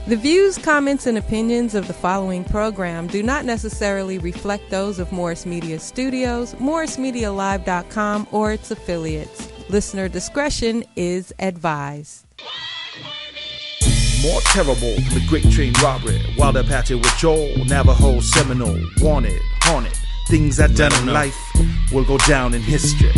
The views, comments, and opinions of the following program do not necessarily reflect those of Morris Media Studios, MorrisMediaLive.com, or its affiliates. Listener discretion is advised. More terrible than the Great Train Robbery, Wild Apache with Joel, Navajo, Seminole, Wanted, Haunted. Things that done in life will go down in history.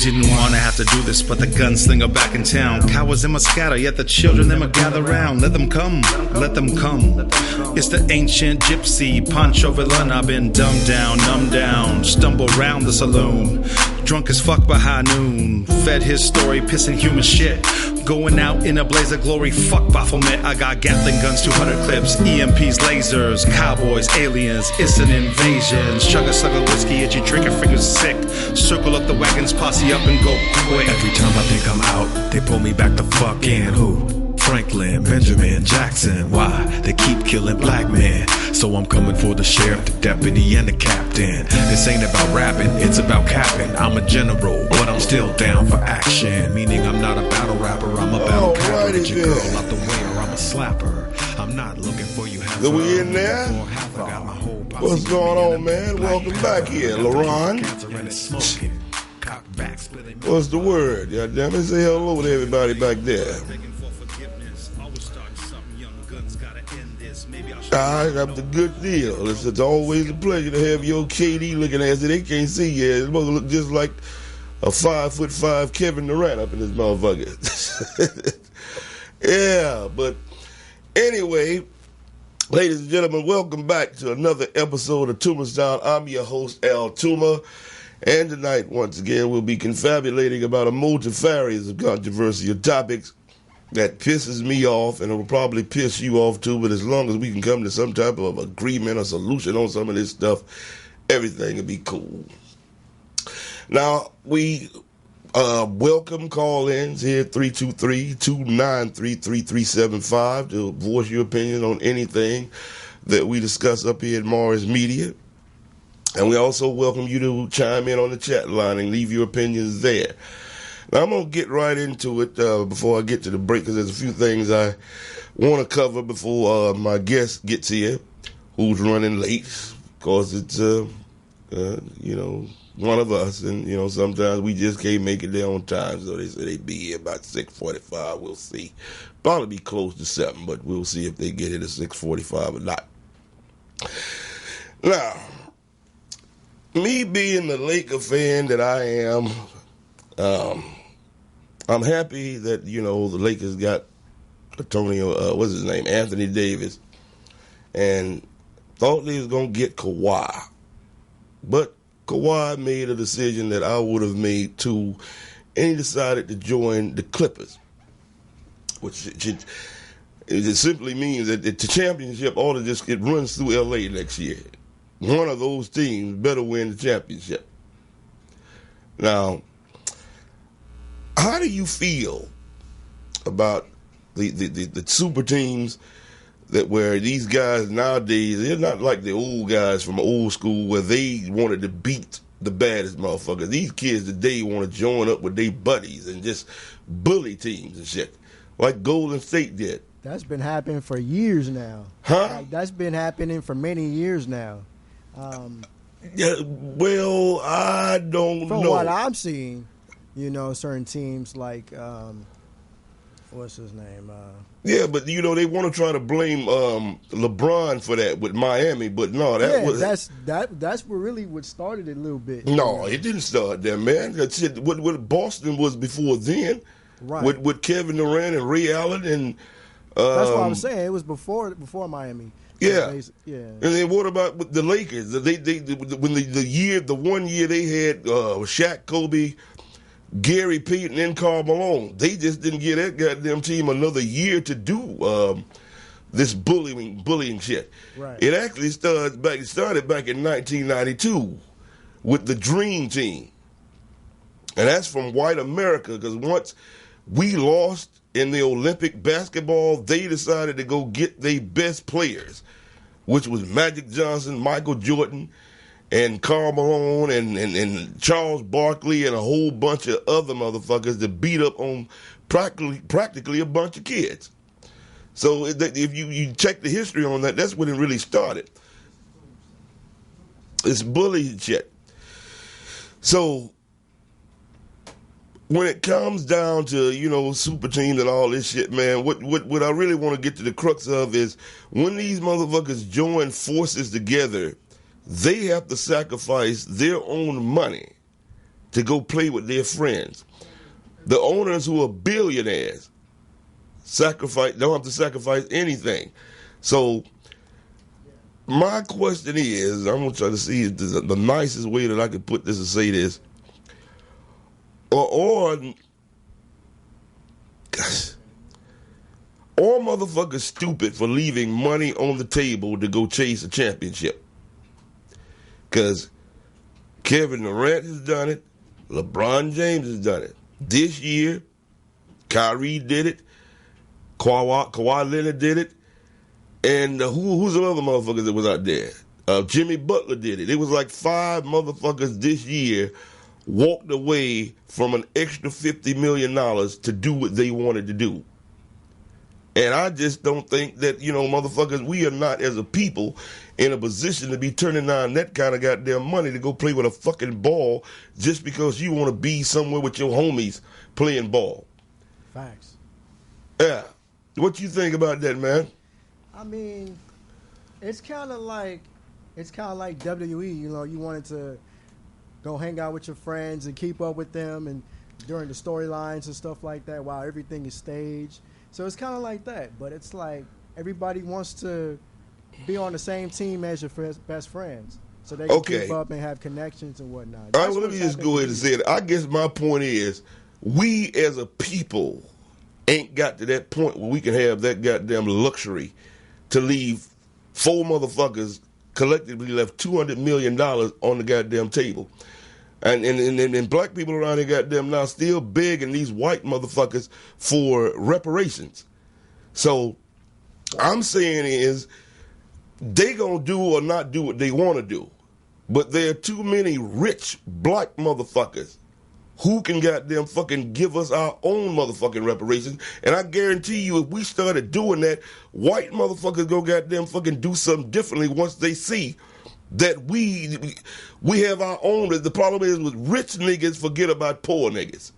Didn't want to have to do this, but the gunslinger back in town. Cowards them a scatter, yet the children them a gather round. Let them come, let them come. It's the ancient gypsy, Pancho villain. I've been dumbed down, numbed down. Stumble round the saloon, drunk as fuck by high noon. Fed his story, pissing human shit. Going out in a blaze of glory, fuck Baphomet. I got Gatling guns, 200 clips, EMPs, lasers, cowboys, aliens. It's an invasion. Chug a slug of whiskey, itchy trigger fingers sick. Circle up the wagons, posse up and go quick. Every time I think I'm out, they pull me back the fuck in. Who? Franklin, Benjamin, Jackson. Why? They keep killing black men. So I'm coming for the sheriff, the deputy, and the captain. This ain't about rapping, it's about capping. I'm a general, but I'm still down for action. Meaning I'm not a battle rapper, I'm a battle capper. Get your girl out the way or I'm a slapper. I'm not looking for you. So we in there? What's going on, man? Welcome back here, LaRon. What's the word? Goddamn it, say hello to everybody back there. Alright, that's the good deal. It's always a pleasure to have your KD looking ass. They can't see you. It's supposed to look just like a 5'5" Kevin Durant up in this motherfucker. Yeah, but anyway, ladies and gentlemen, welcome back to another episode of Toomer's Town. I'm your host, Al Toomer. And tonight, once again, we'll be confabulating about a multifarious of controversial topics that pisses me off, and it will probably piss you off too, but as long as we can come to some type of agreement or solution on some of this stuff, everything will be cool. Now, we welcome call-ins here, 323-293-3375, to voice your opinion on anything that we discuss up here at Morris Media. And we also welcome you to chime in on the chat line and leave your opinions there. Now, I'm going to get right into it before I get to the break, because there's a few things I want to cover before my guest gets here, who's running late, because it's, one of us, and, sometimes we just can't make it there on time, so they say they be here about 6:45. We'll see. Probably be close to 7, but we'll see if they get it at 6:45 or not. Now, me being the Laker fan that I am, I'm happy that, the Lakers got Anthony Davis, and thought they was going to get Kawhi. But Kawhi made a decision that I would have made too, and he decided to join the Clippers, which it simply means that the championship it runs through L.A. next year. One of those teams better win the championship. Now, how do you feel about the super teams where these guys nowadays, they're not like the old guys from old school where they wanted to beat the baddest motherfuckers. These kids today want to join up with their buddies and just bully teams and shit, like Golden State did. That's been happening for years now. Huh? Like, that's been happening for many years now. Yeah, well, I don't know. From what I'm seeing, certain teams like, what's his name? Yeah, but they want to try to blame LeBron for that with Miami, but no, that's what started it a little bit. No, it didn't start there, man. That's it. What Boston was before then, right? With Kevin Durant and Ray Allen, and that's what I was saying. It was before Miami. Yeah, yeah. And then what about with the Lakers? When the 1 year they had Shaq, Kobe, Gary Payton, and Karl Malone, they just didn't give that goddamn team another year to do this bullying shit. Right. It actually started back in 1992 with the Dream Team, and that's from white America. Because once we lost in the Olympic basketball, they decided to go get their best players, which was Magic Johnson, Michael Jordan, and Karl Malone, and Charles Barkley, and a whole bunch of other motherfuckers that beat up on practically a bunch of kids. So if you check the history on that, that's when it really started. It's bully shit. So when it comes down to, super teams and all this shit, man, what I really want to get to the crux of is when these motherfuckers join forces together, they have to sacrifice their own money to go play with their friends. The owners who are billionaires don't have to sacrifice anything. So my question is, I'm going to try to see the nicest way that I can put this and say this. Or motherfuckers stupid for leaving money on the table to go chase a championship. Because Kevin Durant has done it. LeBron James has done it. This year, Kyrie did it. Kawhi Leonard did it. And who's the other motherfuckers that was out there? Jimmy Butler did it. It was like 5 motherfuckers this year walked away from an extra $50 million to do what they wanted to do. And I just don't think that, motherfuckers, we are not as a people in a position to be turning down that kind of goddamn money to go play with a fucking ball just because you want to be somewhere with your homies playing ball. Facts. Yeah. What you think about that, man? I mean, it's kind of like WWE. You wanted to go hang out with your friends and keep up with them and during the storylines and stuff like that while everything is staged. So it's kind of like that. But it's like everybody wants to be on the same team as your best friends so they can keep up and have connections and whatnot. All right, well, let me just go ahead and say it. I guess my point is we as a people ain't got to that point where we can have that goddamn luxury to leave 4 motherfuckers collectively left $200 million on the goddamn table. And black people around here goddamn now still begging these white motherfuckers for reparations. So I'm saying is they gonna do or not do what they want to do. But there are too many rich black motherfuckers who can goddamn fucking give us our own motherfucking reparations. And I guarantee you, if we started doing that, white motherfuckers go goddamn fucking do something differently once they see that we have our own. The problem is with rich niggas forget about poor niggas.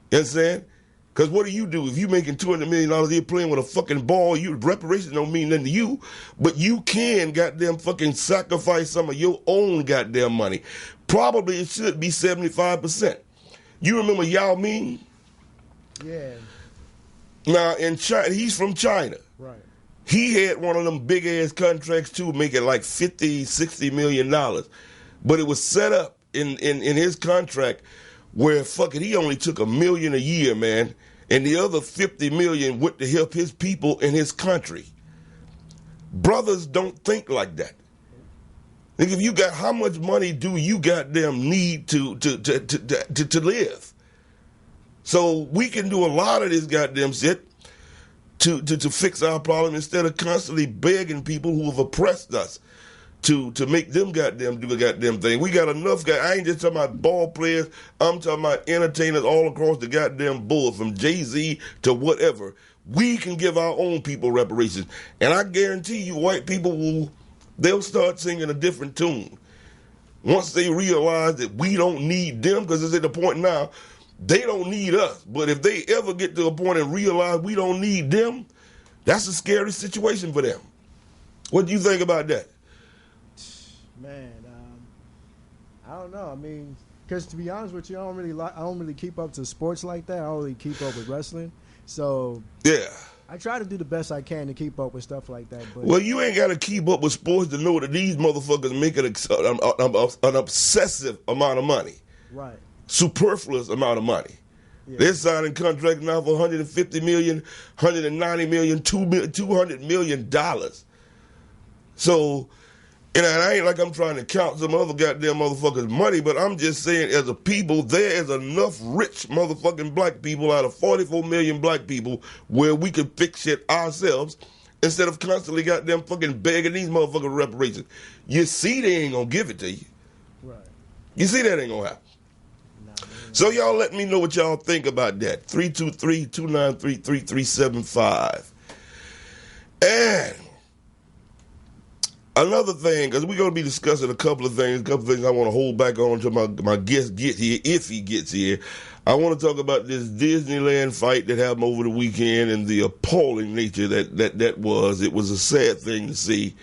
You understand? Because what do? If you making $200 million a year playing with a fucking ball, reparations don't mean nothing to you, but you can goddamn fucking sacrifice some of your own goddamn money. Probably it should be 75%. You remember Yao Ming? Yeah. Now, in China, he's from China. Right. He had one of them big-ass contracts, too, making like $50, $60 million. But it was set up in his contract where, he only took $1 million a year, man, and the other $50 million went to help his people in his country. Brothers don't think like that. If you got, how much money do you goddamn need to live? So we can do a lot of this goddamn shit to fix our problem instead of constantly begging people who have oppressed us to make them goddamn do the goddamn thing. We got enough guys. I ain't just talking about ball players. I'm talking about entertainers all across the goddamn board, from Jay-Z to whatever. We can give our own people reparations. And I guarantee you white people they'll start singing a different tune once they realize that we don't need them, because it's at the point now they don't need us. But if they ever get to a point and realize we don't need them, that's a scary situation for them. What do you think about that? Man, I don't know. I mean, because to be honest with you, I don't really keep up to sports like that. I don't really keep up with wrestling. So yeah, I try to do the best I can to keep up with stuff like that. But well, you ain't got to keep up with sports to know that these motherfuckers make an obsessive amount of money. Right. Superfluous amount of money. Yeah. They're signing contracts now for $150 million, $190 million, $200 million. So, and I ain't like I'm trying to count some other goddamn motherfuckers' money, but I'm just saying, as a people, there is enough rich motherfucking black people out of 44 million black people where we can fix shit ourselves instead of constantly goddamn fucking begging these motherfuckers reparations. You see they ain't gonna give it to you. Right. You see that ain't gonna happen. So y'all let me know what y'all think about that. 323-293-3375. And another thing, because we're going to be discussing a couple of things I want to hold back on until my guest gets here, if he gets here. I want to talk about this Disneyland fight that happened over the weekend and the appalling nature that was. It was a sad thing to see.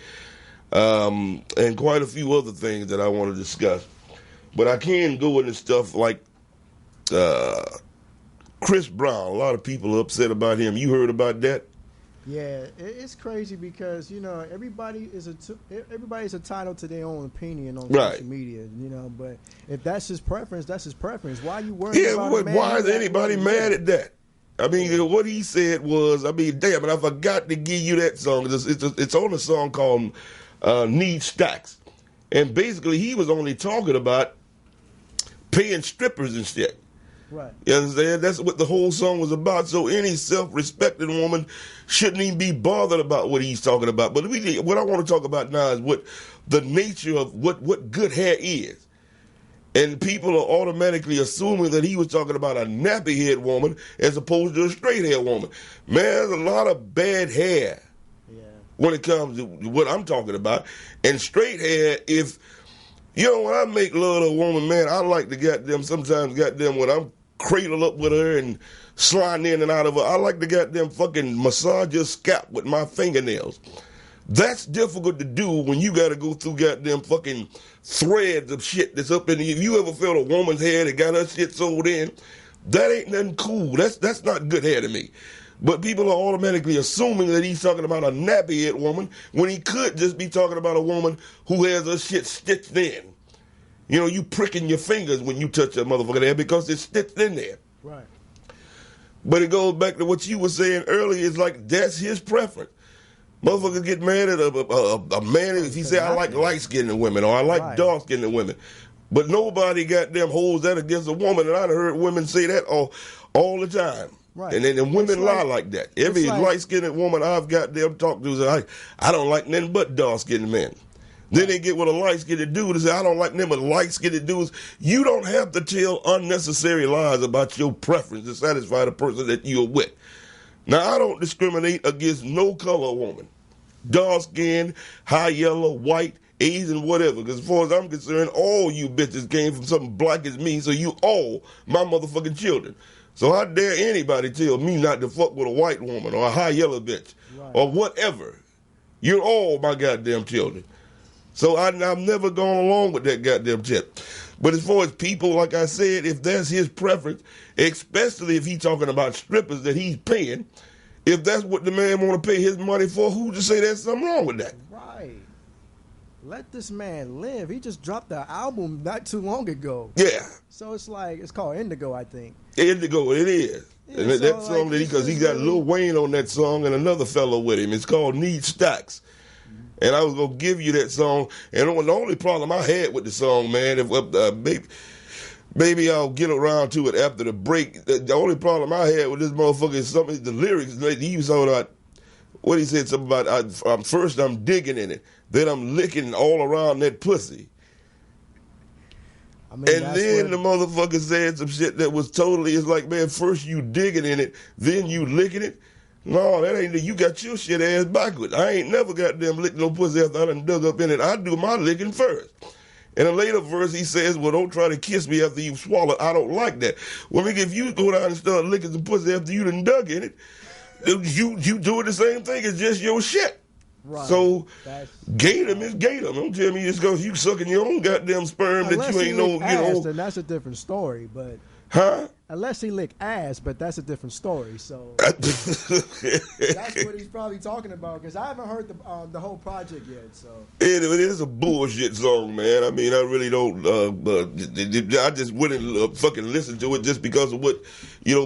And quite a few other things that I want to discuss. But I can go into stuff like Chris Brown. A lot of people are upset about him. You heard about that? Yeah, it's crazy because everybody's entitled to their own opinion on social media, But if that's his preference, that's his preference. Why are you worried about it? Why is anybody mad at that? I mean, what he said was, damn it, I forgot to give you that song. It's on a song called Need Stacks. And basically, he was only talking about paying strippers and shit. Right. You understand? That's what the whole song was about. So any self-respecting woman shouldn't even be bothered about what he's talking about. But what I want to talk about now is what the nature of what good hair is. And people are automatically assuming that he was talking about a nappy-head woman as opposed to a straight-haired woman. Man, there's a lot of bad hair when it comes to what I'm talking about. And straight hair, when I make love to a woman, man, I like to sometimes when I'm cradle up with her and slide in and out of her, I like to fucking massage her scalp with my fingernails. That's difficult to do when you got to go through fucking threads of shit that's up in the... If you ever felt a woman's hair that got her shit sewed in, that ain't nothing cool. That's not good hair to me. But people are automatically assuming that he's talking about a nappy-head woman when he could just be talking about a woman who has her shit stitched in. You pricking your fingers when you touch that motherfucker there because it's stitched in there. Right. But it goes back to what you were saying earlier. It's like that's his preference. Motherfuckers get mad at a man if he say, I like light-skinned women or I like dark-skinned women. But nobody holds that against a woman. And I've heard women say that all the time. Right. And then women lie like that. Every light-skinned woman I've talked to say, I don't like nothing but dark-skinned men. Then they get with a light-skinned dude and say, I don't like them with light-skinned dudes. You don't have to tell unnecessary lies about your preference to satisfy the person that you're with. Now, I don't discriminate against no color woman. Dark-skinned, high yellow, white, Asian, whatever. Because as far as I'm concerned, all you bitches came from something black as me, so you all my motherfucking children. So how dare anybody tell me not to fuck with a white woman or a high yellow bitch or whatever. You're all my goddamn children. So I've never gone along with that goddamn shit. But as far as people, like I said, if that's his preference, especially if he's talking about strippers that he's paying, if that's what the man want to pay his money for, who to say there's something wrong with that? Right. Let this man live. He just dropped the album not too long ago. Yeah. So it's called Indigo, I think. Indigo, it is. Yeah, and that song, because he got Lil Wayne on that song and another fellow with him. It's called Need Stacks. And I was going to give you that song. And the only problem I had with the song, man, maybe I'll get around to it after the break. The only problem I had with this motherfucker is the lyrics. He was talking about, what he said, something about, first I'm digging in it, then I'm licking all around that pussy. And then the motherfucker said some shit that was totally, it's like, man, first you digging in it, then you licking it. No, that ain't, you got your shit ass backwards. I ain't never got them lick no pussy after I done dug up in it. I do my licking first. In a later verse, he says, well, don't try to kiss me after you've swallowed. I don't like that. Well, if you go down and start licking some pussy after you done dug in it, you doing the same thing. It's just your shit. Right. So, Gatum is Gatum. Don't tell me just because you sucking your own goddamn sperm that you ain't then that's a different story, but... Huh? Unless he lick ass, but that's a different story. So that's what he's probably talking about. Because I haven't heard the whole project yet. So it is a bullshit song, man. I mean, I really don't. I just wouldn't fucking listen to it just because of what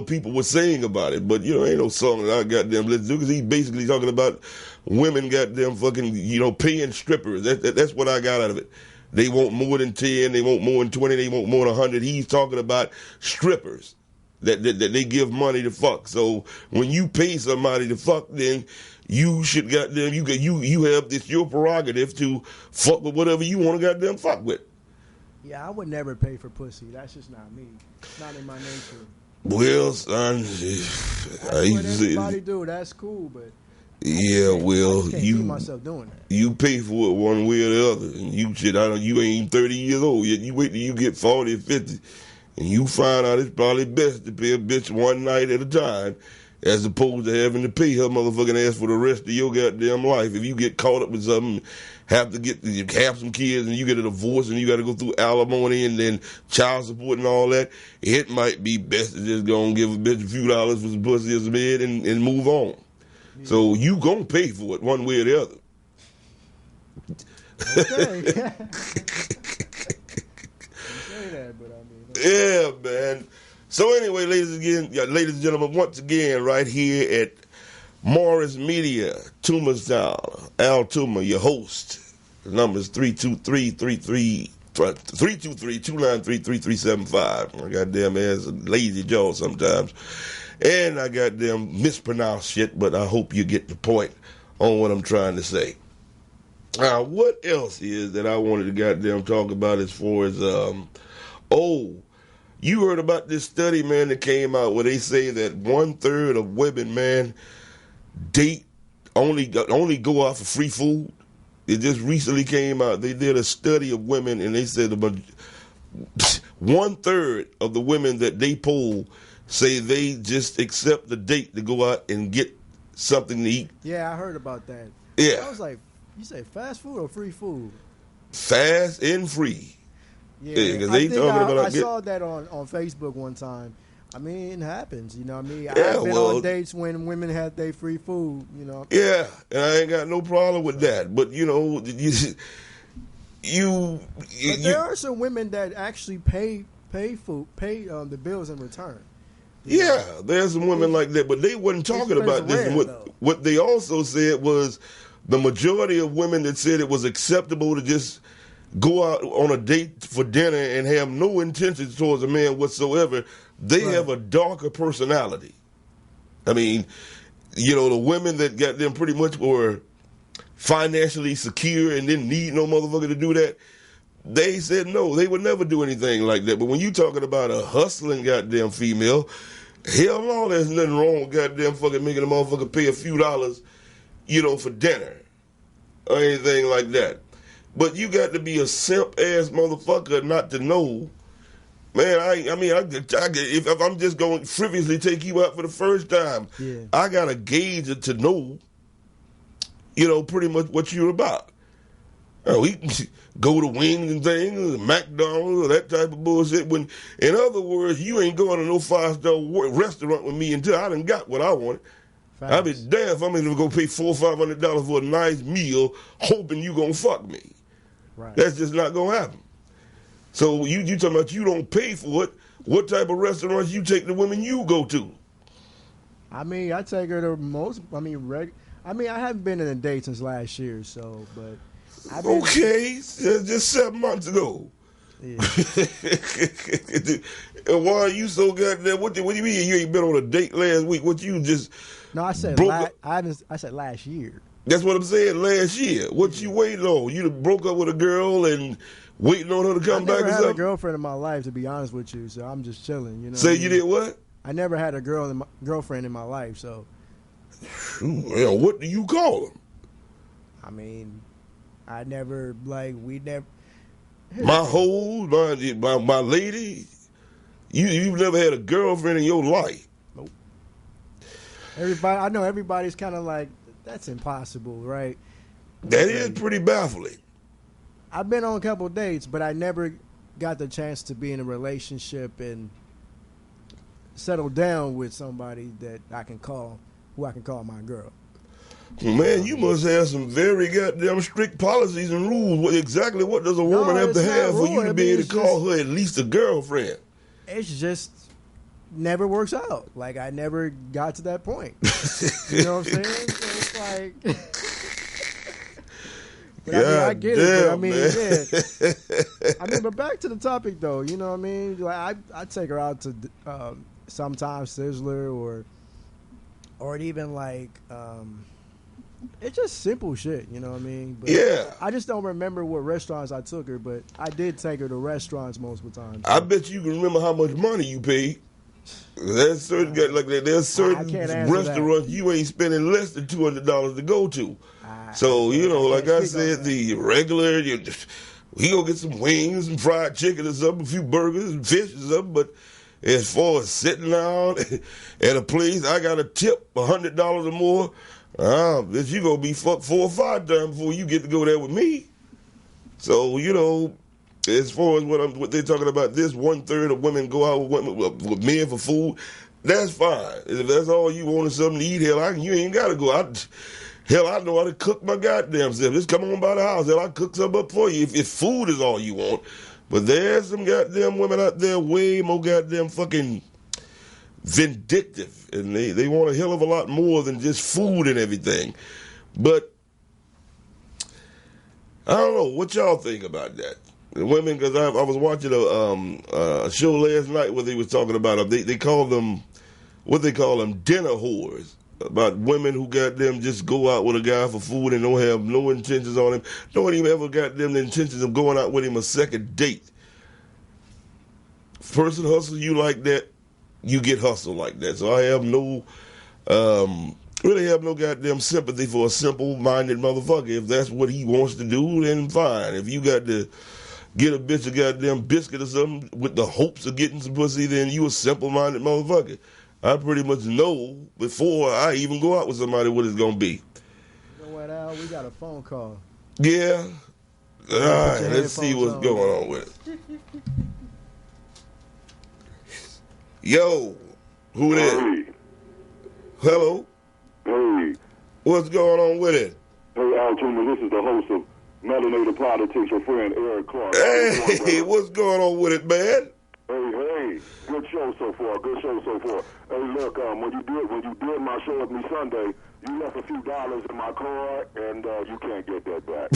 people were saying about it. But ain't no song that I goddamn listen to because he's basically talking about women goddamn fucking paying strippers. That's what I got out of it. They want more than 10, they want more than 20, they want more than 100. He's talking about strippers that they give money to fuck. So when you pay somebody to fuck, then you should goddamn, you have this your prerogative to fuck with whatever you want to goddamn fuck with. Yeah, I would never pay for pussy. That's just not me. It's not in my nature. Well, son, that's what everybody do. That's cool, but Yeah, well, I can't see myself doing that. you pay for it one way or the other, and you you ain't even 30 years old yet. You wait till you get 40 or 50, and you find out it's probably best to pay a bitch one night at a time, as opposed to having to pay her motherfucking ass for the rest of your goddamn life. If you get caught up with something, have some kids, and you get a divorce, and you got to go through alimony and then child support and all that, it might be best to just go and give a bitch a few dollars for some pussy or some head and move on. Yeah. So you gonna pay for it one way or the other. Okay. Yeah, man. So anyway, ladies and gentlemen, once again, right here at Morris Media, Toomer Style, Al Toomer, your host. The number is 323-293-3375. My goddamn ass a lazy jaw sometimes. And I goddamn mispronounce shit, but I hope you get the point on what I'm trying to say. Now, what else is that I wanted to goddamn talk about as far as, you heard about this study, man, that came out where they say that 1/3 of women, man, date only go out for free food. It just recently came out. They did a study of women, and they said about 1/3 of the women that they poll say they just accept the date to go out and get something to eat. Yeah, I heard about that. Yeah. I was like, you say fast food or free food? Fast and free. Yeah, I saw that on Facebook one time. I mean, it happens, you know what I mean? I've been on dates when women had their free food, you know. Yeah, and I ain't got no problem with that. But, you know, there are some women that actually pay the bills in return. Yeah, there's some women like that, but they wasn't talking about this. And what they also said was the majority of women that said it was acceptable to just go out on a date for dinner and have no intentions towards a man whatsoever, they have a darker personality. I mean, you know, the women that got them pretty much were financially secure and didn't need no motherfucker to do that, they said no, they would never do anything like that. But when you talking about a hustling goddamn female, hell no, there's nothing wrong with goddamn fucking making a motherfucker pay a few dollars, you know, for dinner or anything like that. But you got to be a simp-ass motherfucker not to know. Man, if I'm just going to frivolously take you out for the first time, I got to gauge it to know, you know, pretty much what you're about. We go to wings and things, McDonald's, or that type of bullshit. When, in other words, you ain't going to no 5-star restaurant with me until I done got what I wanted. I'd be damn if I'm going to go pay $400 or $500 for a nice meal hoping you going to fuck me. Right. That's just not going to happen. So you talking about you don't pay for it. What type of restaurants you take the women you go to? I mean, I take her to most, I haven't been in a date since last year, so, but. Okay, just 7 months ago. Yeah. And why are you so goddamn, what do you mean you ain't been on a date last week? What you just. No, I said I said last year. That's what I'm saying, last year. What you waiting on? You broke up with a girl and waiting on her to come back or something? I never had a girlfriend in my life, to be honest with you, so I'm just chilling, you know. Say you did what? I never had a girlfriend in my life, so. Well, what do you call them? I mean, I never, we never. My hoe, my lady, you've never had a girlfriend in your life. Nope. I know everybody's kind of like, that's impossible, right? That is pretty baffling. I've been on a couple of dates, but I never got the chance to be in a relationship and settle down with somebody that who I can call my girl. Man, you must have some very goddamn strict policies and rules. Exactly what does a woman have to have for you to be able to call her at least a girlfriend? It's just never works out. Like, I never got to that point. You know what I'm saying? So it's like, but I get it. But I mean, but back to the topic though. You know what I mean? Like, I take her out to sometimes Sizzler or even like. It's just simple shit, you know what I mean? But I just don't remember what restaurants I took her, but I did take her to restaurants most of the time. So. I bet you can remember how much money you paid. There's certain guys like that. There's certain can't answer restaurants you ain't spending less than $200 to go to. So you know, like I said, the regular, we go get some wings and fried chicken or something, a few burgers and fish or something. But as far as sitting down at a place, I got to tip $100 or more. Bitch, you gonna be fucked 4 or 5 times before you get to go there with me. So you know. As far as what they're talking about, this 1/3 of women go out with men for food. That's fine. If that's all you want is something to eat, hell, you ain't got to go out. Hell, I know how to cook my goddamn self. Just come on by the house. Hell, I cook something up for you if food is all you want. But there's some goddamn women out there way more goddamn fucking vindictive. And they want a hell of a lot more than just food and everything. But I don't know. What y'all think about that? The women, because I was watching a show last night where they was talking about they call them, what they call them, dinner whores. About women who got them just go out with a guy for food and don't have no intentions on him. Don't even ever got them the intentions of going out with him a second date. Person hustle you like that, you get hustled like that. So I have no, really have no goddamn sympathy for a simple-minded motherfucker. If that's what he wants to do, then fine. If you got to get a bitch a goddamn biscuit or something with the hopes of getting some pussy, then you a simple-minded motherfucker. I pretty much know before I even go out with somebody what it's going to be. You know what, Al? We got a phone call. Yeah? All right, let's see what's going on with it. Yo, who that? Hey. Hello? Hey. What's going on with it? Hey, Al Toomer, this is the host of Melanated Politics, your friend Eric Clark. Hey, what's going on with it, man? Hey, good show so far. Hey, look, when you did my show with me Sunday, you left a few dollars in my car, and you can't get that back.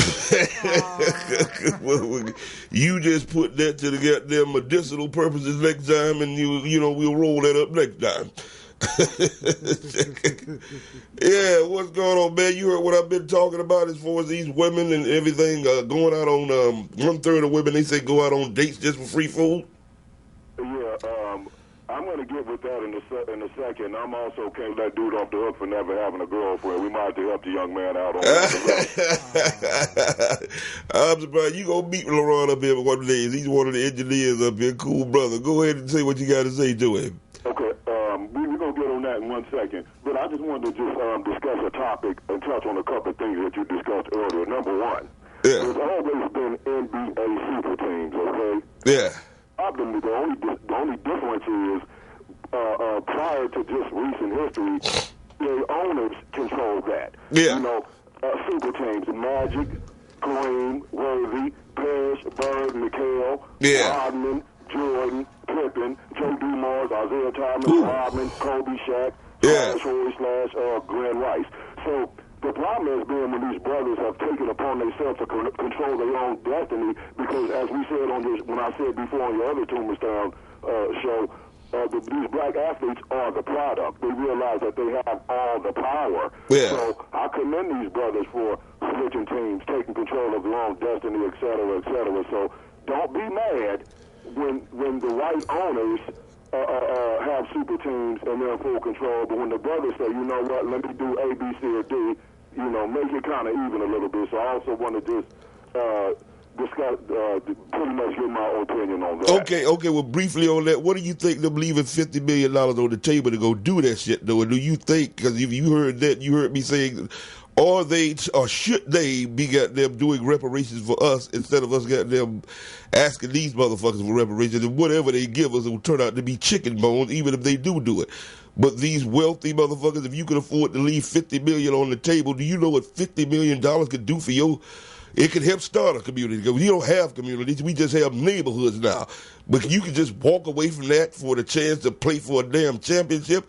Well, you just put that to the goddamn medicinal purposes next time, and we'll roll that up next time. Yeah, what's going on, man? You heard what I've been talking about as far as these women and everything going out on 1/3 of women, they say go out on dates just for free food. Yeah, I'm going to get with that in a second. I'm also can't let dude off the hook for never having a girlfriend. We might have to help the young man out on that. I'm surprised you going to meet LaRon up here one day. He's one of the engineers up here. Cool brother. Go ahead and say what you got to say to him. Okay, we're going to get on that in 1 second. But I just wanted to just discuss a topic and touch on a couple of things that you discussed earlier. Number one, there's always been NBA super teams, okay? Yeah. The only difference is prior to just recent history, the owners control that. Yeah. You know, super teams, Magic, Kareem, Worthy, Parrish, Bird, McHale, Rodman, Jordan, Pippen, Joe Dumars, Isaiah Thomas, Rodman, Kobe, Shaq, Troy / Glenn Rice. So the problem has been when these brothers have taken upon themselves to control their own destiny, because as we said when I said before on your other Tombstone show, these black athletes are the product. They realize that they have all the power. Yeah. So I commend these brothers for switching teams, taking control of their own destiny, et cetera, et cetera. So don't be mad when the right owners have super teams and they're in full control, but when the brothers say, you know what, let me do A, B, C, or D, make it kind of even a little bit. So I also want to just discuss, pretty much give my opinion on that. Okay, well, briefly on that, what do you think them leaving $50 million on the table to go do that shit, though? Or do you think, because if you heard that, you heard me saying, or should they be goddamn doing reparations for us instead of us goddamn asking these motherfuckers for reparations, and whatever they give us will turn out to be chicken bones, even if they do it. But these wealthy motherfuckers, if you could afford to leave $50 million on the table, do you know what $50 million could do for you? It could help start a community. Because we don't have communities, we just have neighborhoods now. But you can just walk away from that for the chance to play for a damn championship.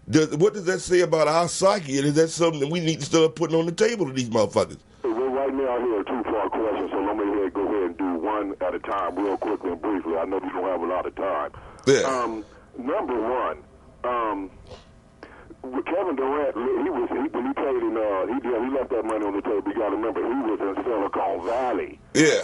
What does that say about our psyche? And is that something that we need to start putting on the table to these motherfuckers? Well, right now, here are 2-part questions, so let me go ahead and do one at a time real quickly and briefly. I know we don't have a lot of time. Yeah. Number one, Kevin Durant, when he played in, he left that money on the table. You got to remember, he was in Silicon Valley. Yeah.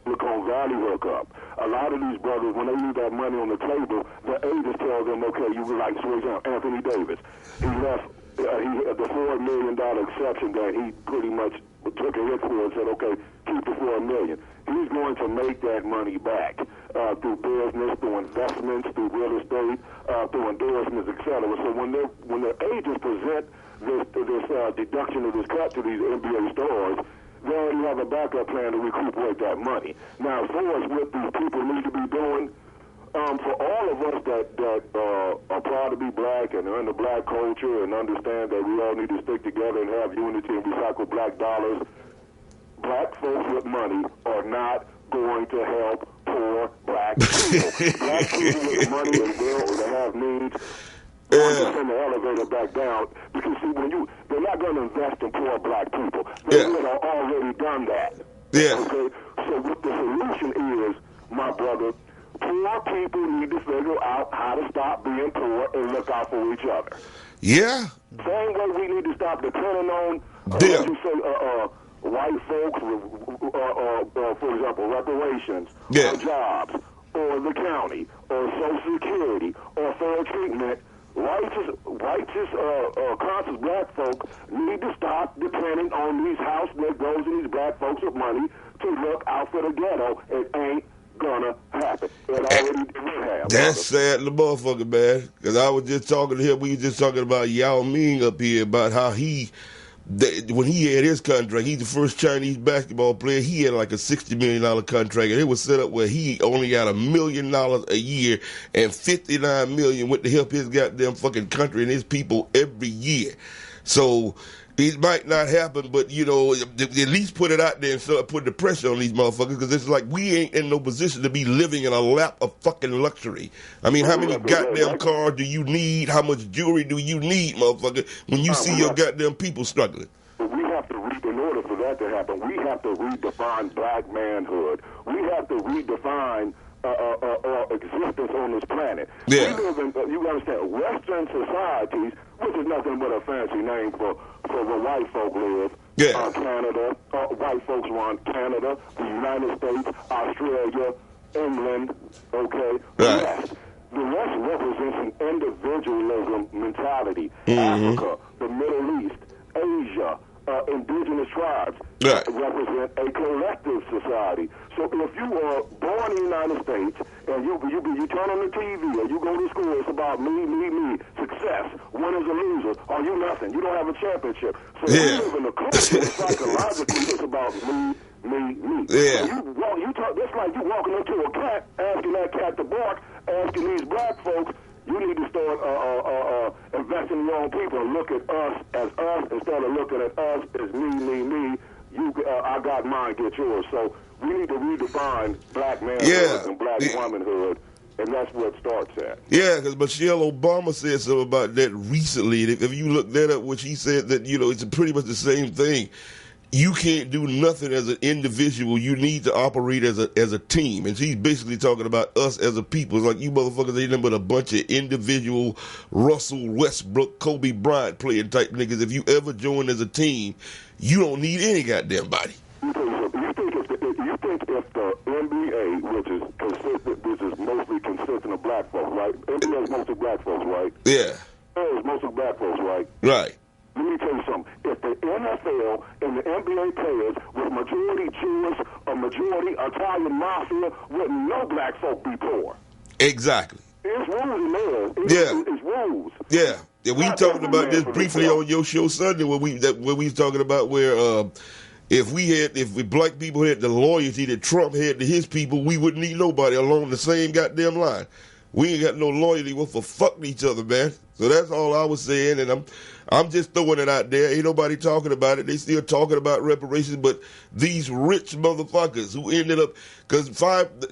Silicon Valley hookup. A lot of these brothers, when they leave that money on the table, the agents tell them, okay, you would like, for example, Anthony Davis. He left the $4 million exception that he pretty much took a hit for and said, okay, keep the $4 million. He's going to make that money back through business, through investments, through real estate, through endorsements, etc. So when the agents present this deduction of this cut to these NBA stars, they already have a backup plan to recuperate that money. Now, as far as what these people need to be doing, for all of us that are proud to be black and are in the black culture and understand that we all need to stick together and have unity and recycle black dollars, black folks with money are not going to help poor black people. Black people with money and will that have needs to send the elevator back down, because see, they're not going to invest in poor black people. They have already done that. Yeah. Okay. So what the solution is, my brother, poor people need to figure out how to stop being poor and look out for each other. Yeah. Same way we need to stop depending on what you say, white folks, for example, reparations, or jobs, or the county, or Social Security, or fair treatment. Righteous, conscious black folk need to stop depending on these house Negroes and these black folks with money to look out for the ghetto. It ain't gonna happen. It already did have. That's sad, the motherfucker, man. Because I was just talking to him. We were just talking about Yao Ming up here, about how when he had his contract, he's the first Chinese basketball player. He had like a $60 million contract, and it was set up where he only got $1 million a year, and $59 million went to help his goddamn fucking country and his people every year. So it might not happen, but at least put it out there and start putting the pressure on these motherfuckers, because it's like we ain't in no position to be living in a lap of fucking luxury. I mean, how many goddamn cars do you need? How much jewelry do you need, motherfucker, when you see your goddamn people struggling? We have to in order for that to happen, we have to redefine black manhood. We have to redefine our existence on this planet. Yeah. We live in, you understand, Western societies, which is nothing but a fancy name for where white folk live. Yeah. Canada, white folks run Canada, the United States, Australia, England, okay? Right. Yes. The West represents an individualism mentality. Mm-hmm. Africa, the Middle East, Asia, indigenous tribes represent a collective society. So if you are born in the United States and you turn on the TV or you go to school, it's about me, success, winners or losers, or you nothing. You don't have a championship. So you live in a culture psychologically it's about me. Yeah. So you talk, it's like you walking into a cat, asking that cat to bark, asking these black folks, you need to start investing in your own people and look at us as us instead of looking at us as me. I got mine, get yours. So we need to redefine black manhood and black womanhood, and that's where it starts at. Yeah, because Michelle Obama said something about that recently. If you look that up, which he said that, it's pretty much the same thing. You can't do nothing as an individual. You need to operate as a team. And she's basically talking about us as a people. It's like you motherfuckers ain't nothing but a bunch of individual Russell Westbrook, Kobe Bryant playing type niggas. If you ever join as a team, you don't need any goddamn body. You think if the NBA, which is mostly consistent of black folks, right? NBA is mostly black folks, right? Yeah. It's mostly black folks, right? Right. Let me tell you something. If the NFL and the NBA players was majority Jewish or majority Italian mafia, wouldn't no black folk be poor? Exactly. It's rules in there. It's rules. Yeah. We talked about this briefly on your show Sunday when we was talking about where if black people had the loyalty that Trump had to his people, we wouldn't need nobody along the same goddamn line. We ain't got no loyalty. We're for fucking each other, man. So that's all I was saying, and I'm just throwing it out there. Ain't nobody talking about it. They still talking about reparations, but these rich motherfuckers who ended up, because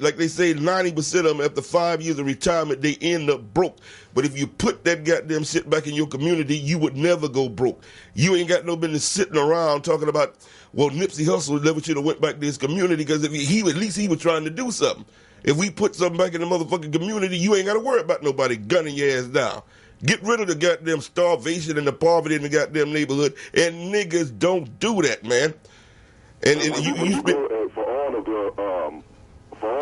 like they say, 90% of them after 5 years of retirement, they end up broke. But if you put that goddamn shit back in your community, you would never go broke. You ain't got no business sitting around talking about, well, Nipsey Hussle never should have went back to his community, because if at least he was trying to do something. If we put something back in the motherfucking community, you ain't got to worry about nobody gunning your ass down. Get rid of the goddamn starvation and the poverty in the goddamn neighborhood, and niggas don't do that, man. And you for all of the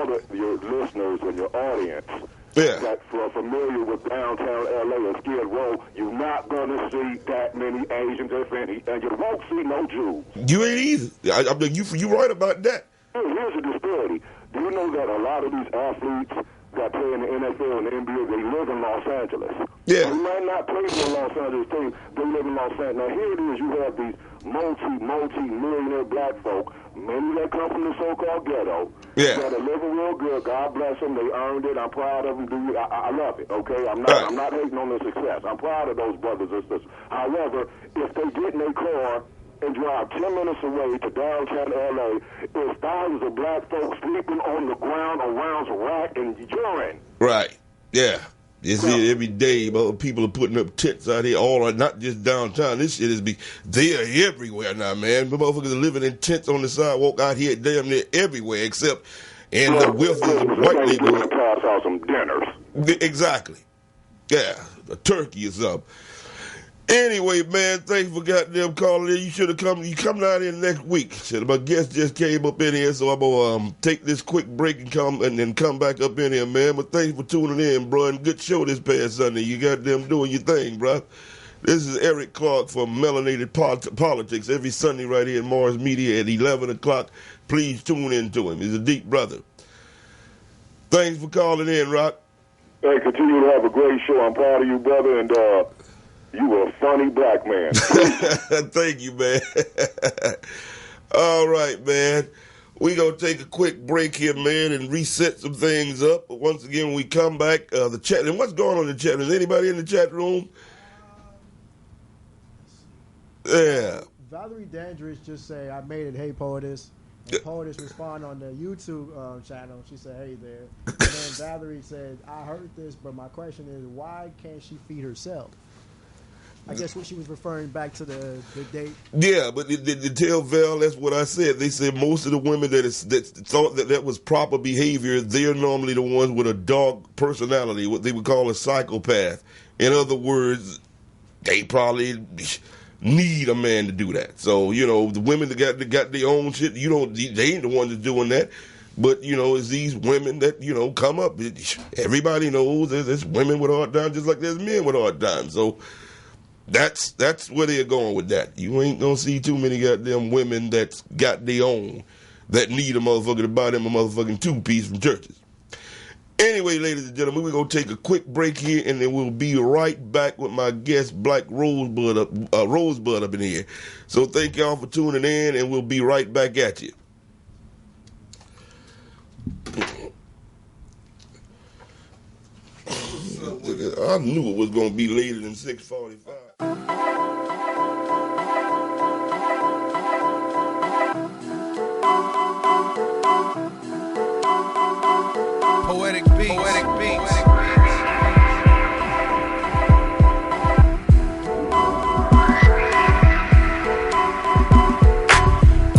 all your listeners and your audience that are familiar with downtown LA or Skid Row, you're not going to see that many Asians, if any, and you won't see no Jews. You ain't either. I mean, you right about that. Here's a disparity. Do you know that a lot of these athletes that play in the NFL and the NBA, they live in Los Angeles? Yeah. They might not play for a Los Angeles team. They live in Los Angeles. Now, here it is. You have these multi-millionaire black folk, many that come from the so-called ghetto, that are living real good. God bless them. They earned it. I'm proud of them. Dude, I love it, okay? I'm not hating on their success. I'm proud of those brothers and sisters. However, if they get in their car and drive 10 minutes away to downtown L.A., it's thousands of black folks sleeping on the ground around rat and urine. Right. Yeah. You see it every day. People are putting up tents out here, not just downtown. This shit they're everywhere now, man. The motherfuckers are living in tents on the sidewalk out here damn near everywhere, except in the wealthy white neighborhood. Pass out some dinners. Exactly. Yeah. A turkey or something. Anyway, man, thanks for goddamn calling in. You should have come. You come down here next week. My guest just came up in here, so I'm gonna take this quick break and come back up in here, man. But thanks for tuning in, bro. And good show this past Sunday. You goddamn doing your thing, bro. This is Eric Clark from Melanated Politics every Sunday right here in Mars Media at 11 o'clock. Please tune in to him. He's a deep brother. Thanks for calling in, Rock. Hey, continue to have a great show. I'm proud of you, brother, and you are a funny black man. Thank you, man. All right, man. We're going to take a quick break here, man, and reset some things up. But once again, when we come back, the chat. And what's going on in the chat? Is anybody in the chat room? Yeah. Valerie Dandridge just say, I made it, hey, Poetess. And Poetess respond on the YouTube channel. She said, hey there. And then Valerie said, I heard this, but my question is, why can't she feed herself? I guess what she was referring back to the date. Yeah, but to tell Val, that's what I said. They said most of the women that thought that was proper behavior, they're normally the ones with a dog personality, what they would call a psychopath. In other words, they probably need a man to do that. So, the women that got their own shit, they ain't the ones that's doing that. But, it's these women that, come up. Everybody knows there's women with hard times just like there's men with hard times. So, that's where they're going with that. You ain't gonna see too many goddamn women that's got their own that need a motherfucker to buy them a motherfucking two-piece from churches. Anyway, ladies and gentlemen, we're gonna take a quick break here, and then we'll be right back with my guest, Black Rosebud up in here. So thank y'all for tuning in, and we'll be right back at you. I knew it was going to be later than 6:45. Poetic beats.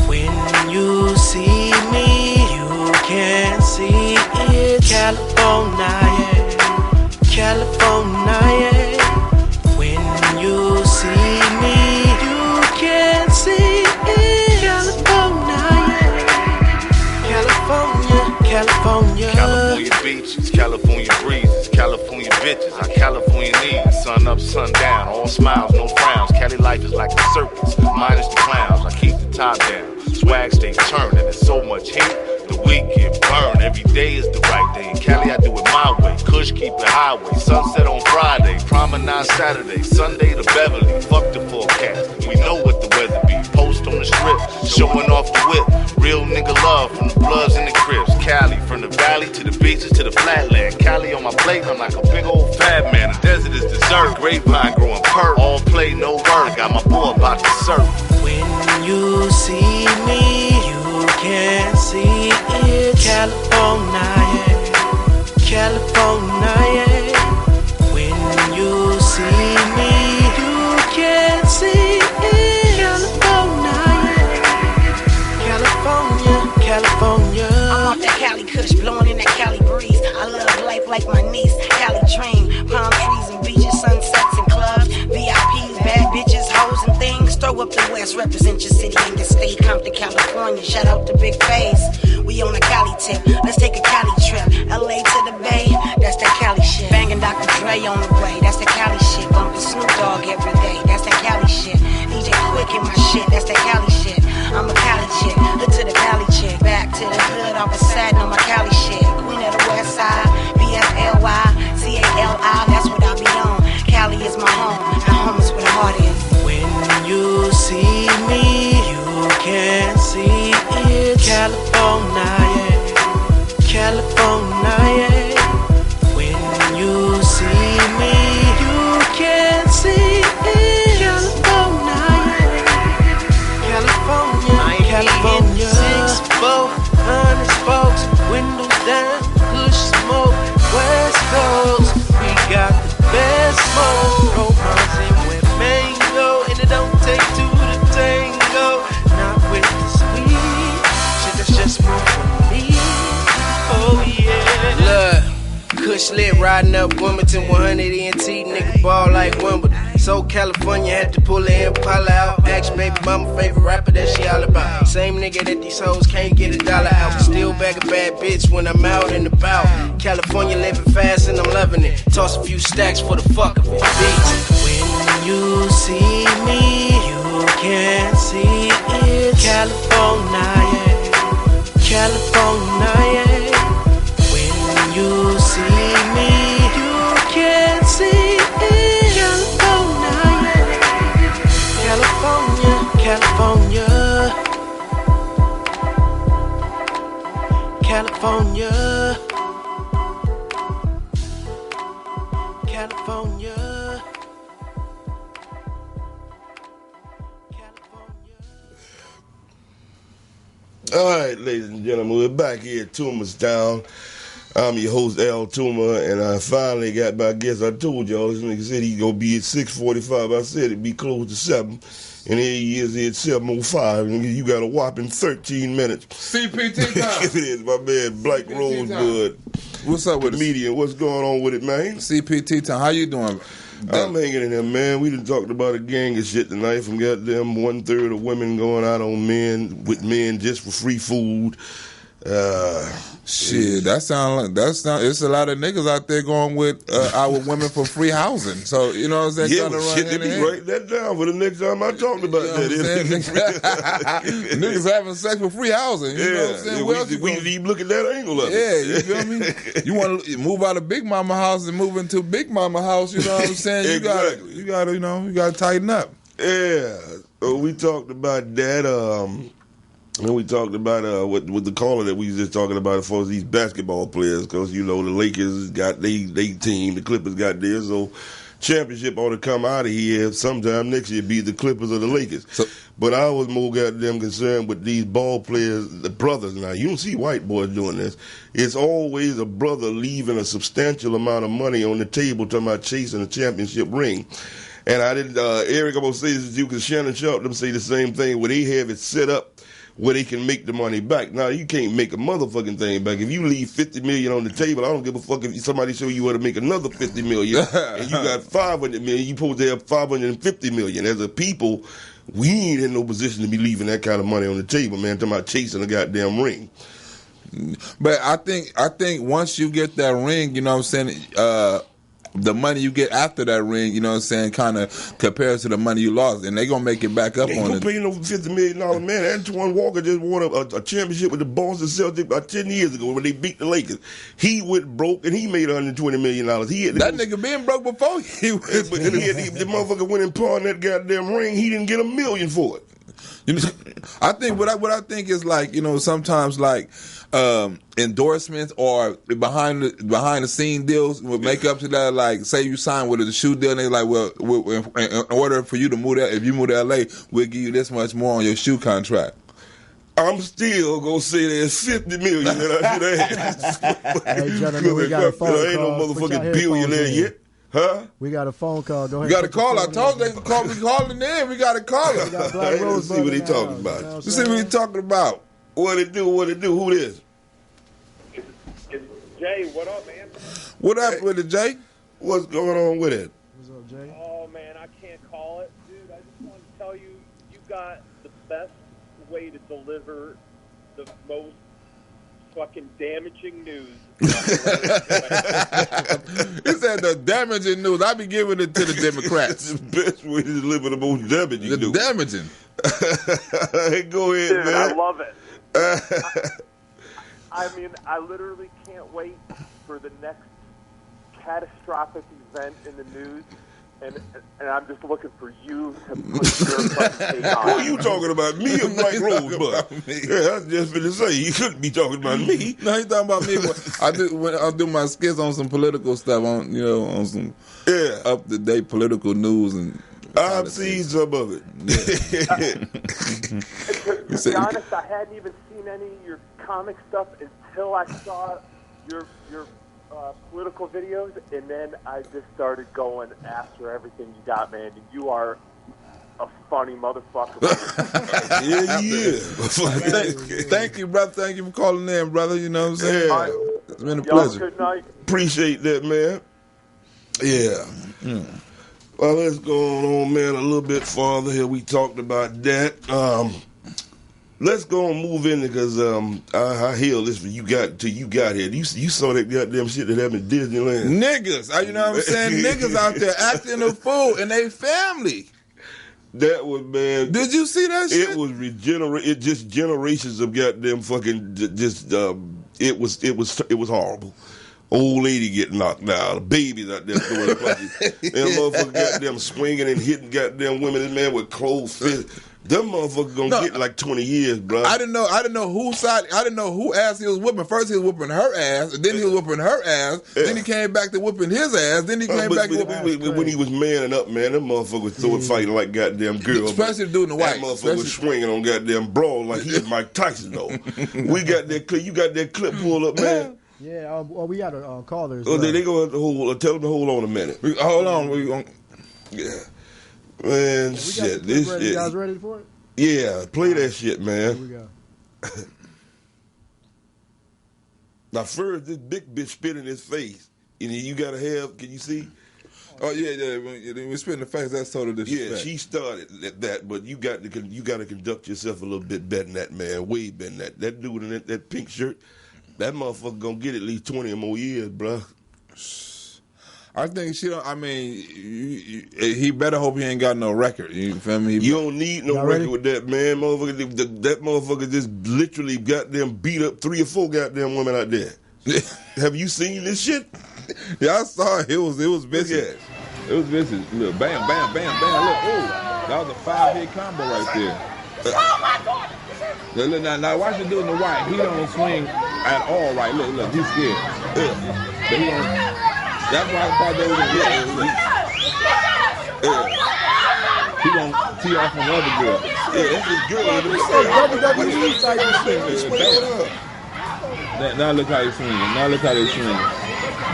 When you see me, you can see it. California. When you see me, you can see it. California. California beaches, California breezes, California bitches, our California needs. Sun up, sun down, all smiles, no frowns. Cali life is like a circus, minus the clowns. I keep the top down, swag stay turning. There's so much heat, the week get burned. Every day is the right day. In Cali, I do it my way. Kush keep it highway. Sunset on Friday, promenade Saturday, Sunday to Beverly. Fuck the forecast, we know what the weather be. Post on the strip, showing off the whip. Real nigga love from the Bloods and the Crips. Cali, from the valley to the beaches to the flatland. Cali on my plate, I'm like a big old fat man. The desert is dessert, grapevine growing perk. All play, no work, got my boy about to surf. When you see me, you can see it. California. When you see me, you can see it. California. I'm off that Cali Kush, blowing in that Cali breeze. I love life like my niece, Cali dream. Palm trees and beaches, sunsets and clubs, VIPs, bad bitches, hoes and things. Throw up the West, represent your city and your state. Compton, California. California. Shout out to Big Face. We on a Cali tip. Let's take a Cali trip. LA to the Bay. That's that Cali shit. Banging Dr. Dre on the way. That's that Cali shit. Bumping Snoop Dogg every day. That's that Cali shit. DJ Quick in my shit. That's that Cali shit. I'm a Cali chick. Hood to the Cali chick. Back to the hood. Off a satin on my Cali shit. Queen of the West Side. BFLY. CALI. That's what I be on. Cali is my home. And home is where the heart is. When you see me, you can see it. California, yeah. California, yeah. When you see me, you can see it. California, yeah. California, California. 6-400 folks, windows down, push smoke. West Coast, we got the best smoke. Romance and with mango, and it don't take two to tango. Not with the sweet shit, that's just more for me. Oh yeah. Look, Kush lit riding up Wilmington 100 ENT, nigga ball like Wimbledon. So California had to pull the Impala out. Ask baby mama favorite rapper that she all about. Same nigga that these hoes can't get $1 out. Still bag a bad bitch when I'm out and about. California living fast and I'm loving it. Toss a few stacks for the fuck of it. Beats. When you see me, you can see it. California, yeah. California, yeah. When you see me, you can see it. California, California, California, California. All right, ladies and gentlemen, we're back here at Toomer's Town. I'm your host, Al Toomer, and I finally got my guest. I told y'all, this nigga said he's going to be at 6:45. I said it'd be close to 7. And here he is at 7:05. And you got a whopping 13 minutes. CPT time. It is, my man, Black Rosebud. What's up with it? Media. What's going on with it, man? CPT time. How you doing? I'm hanging in there, man. We done talked about a gang of shit tonight, from goddamn 1/3 of women going out on men, with men just for free food. Shit, it's a lot of niggas out there going with our women for free housing. So, you know what I'm saying? Yeah, but shit, they be write that down for the next time I talk about that. Niggas having sex for free housing. You know what I'm saying? We need to even look at that angle of it. Yeah, you feel me? You want to move out of Big Mama house and move into Big Mama house, you know what I'm saying? Exactly. You gotta tighten up. Yeah. We talked about that, and we talked about with the caller that we was just talking about as far as these basketball players, because the Lakers got they team, the Clippers got theirs, so championship ought to come out of here sometime next year, be the Clippers or the Lakers. But I was more goddamn concerned with these ball players, the brothers. Now you don't see white boys doing this. It's always a brother leaving a substantial amount of money on the table talking about chasing a championship ring. And I didn't. Eric, I'm gonna say this to you because Shannon Sharp them say the same thing where they have it set up where they can make the money back. Now, you can't make a motherfucking thing back. If you leave $50 million on the table, I don't give a fuck if somebody show you how to make another $50 million and you got $500 million, you supposed to have $550 million. As a people, we ain't in no position to be leaving that kind of money on the table, man, talking about chasing a goddamn ring. But I think once you get that ring, you know what I'm saying, the money you get after that ring, you know what I'm saying, kind of compares to the money you lost, and they gonna make it back up on it. Pay no $50 million, man. Antoine Walker just won a championship with the Boston Celtics about 10 years ago when they beat the Lakers. He went broke and he made $120 million. That nigga been broke before he went. But the motherfucker went and pawned that goddamn ring. He didn't get $1 million for it. You know, I think what I think is like, sometimes like endorsements or behind the scene deals will make up to that. Like, say you sign with a shoe deal, and they like, well, in order for you to move there, if you move to LA, we'll give you this much more on your shoe contract. I'm still gonna say there's $50 million that I should have. Hey, gentlemen, we got a phone call. I ain't no motherfucking billionaire yet. Huh? We got a phone call. Go ahead. You got a call. I told they call. We calling in. We got a caller. We got Black Rose. Let's see what he talking about. Let's see what he talking about. What it do? Who this? It's Jay. What up, man? What up with it, Jay? What's going on with it? What's up, Jay? Oh man, I can't call it, dude. I just want to tell you, you got the best way to deliver the most fucking damaging news. He said the damaging news. I be giving it to the Democrats. That's the best way to deliver the most damaging news. Damaging. Hey, go ahead, Dude, man. I love it. I mean, I literally can't wait for the next catastrophic event in the news, and I'm just looking for you to put your fucking take on. What are you talking about, me or Mike Rosebud? Yeah, I was just going to say, you couldn't be talking about me. No, you talking about me. When I do my skits on some political stuff, on some up to date political news and. I've seen some of it. To be honest, I hadn't even seen any of your comic stuff until I saw your political videos, and then I just started going after everything you got, man. And you are a funny motherfucker. Yeah, he is. Thank you, brother. Thank you for calling in, brother. You know what I'm saying? Yeah. It's been a pleasure. Good night. Appreciate that, man. Yeah. Well, let's go on, man, a little bit farther here. We talked about that. Let's go and move in because I hail this for you got here. You saw that goddamn shit that happened at Disneyland. Niggas, you know what I'm saying? Niggas out there acting a fool and they family. That was, man. Did you see that shit? It was it just generations of goddamn fucking it was horrible. Old lady getting knocked down, babies out there throwing punches. Them motherfuckers goddamn swinging and hitting goddamn women and man with closed fists. Them motherfuckers gonna get like 20 years, bro. I didn't know whose side. I didn't know who ass he was whipping. First he was whipping her ass, and then he was whipping her ass. Yeah. Then he came back to whipping his ass. Then he came back to whipping. When he was manning up, man, them motherfuckers was throwing fighting like goddamn girls. Especially doing the white. That motherfucker was swinging on goddamn brawl like he was Mike Tyson though. We got that clip. You got that clip pulled up, man. Yeah, we got a caller. Oh, they go tell them to hold on a minute. Hold on, yeah, man. Shit, this shit. You guys ready for it? Yeah, play that shit, man. Here we go. Now, first, this big bitch spit in his face, and you gotta have. Can you see? Oh yeah. When we spit in the face, that's sort of disrespect. Yeah, she started at that, but you got to conduct yourself a little bit better than that, man. Way better than that. That dude in that pink shirt. That motherfucker gonna get at least 20 or more years, bro. I think he better hope he ain't got no record. You feel me? You don't need no record with that, man. Motherfucker, that motherfucker just literally goddamn beat up 3 or 4 goddamn women out there. Have you seen this shit? Yeah, I saw it. It was vicious. It was vicious. Look, bam, bam, bam, bam. Look, oh, that was a 5-hit combo right there. Oh my God! Look, now watch the dude in the white. He don't swing at all right. Look, he's scared. But he don't. That's why I thought they was gonna get it. He gonna tee off on the other girl. Yeah, that's his girl. WWE type of shit. Now look how he's swinging.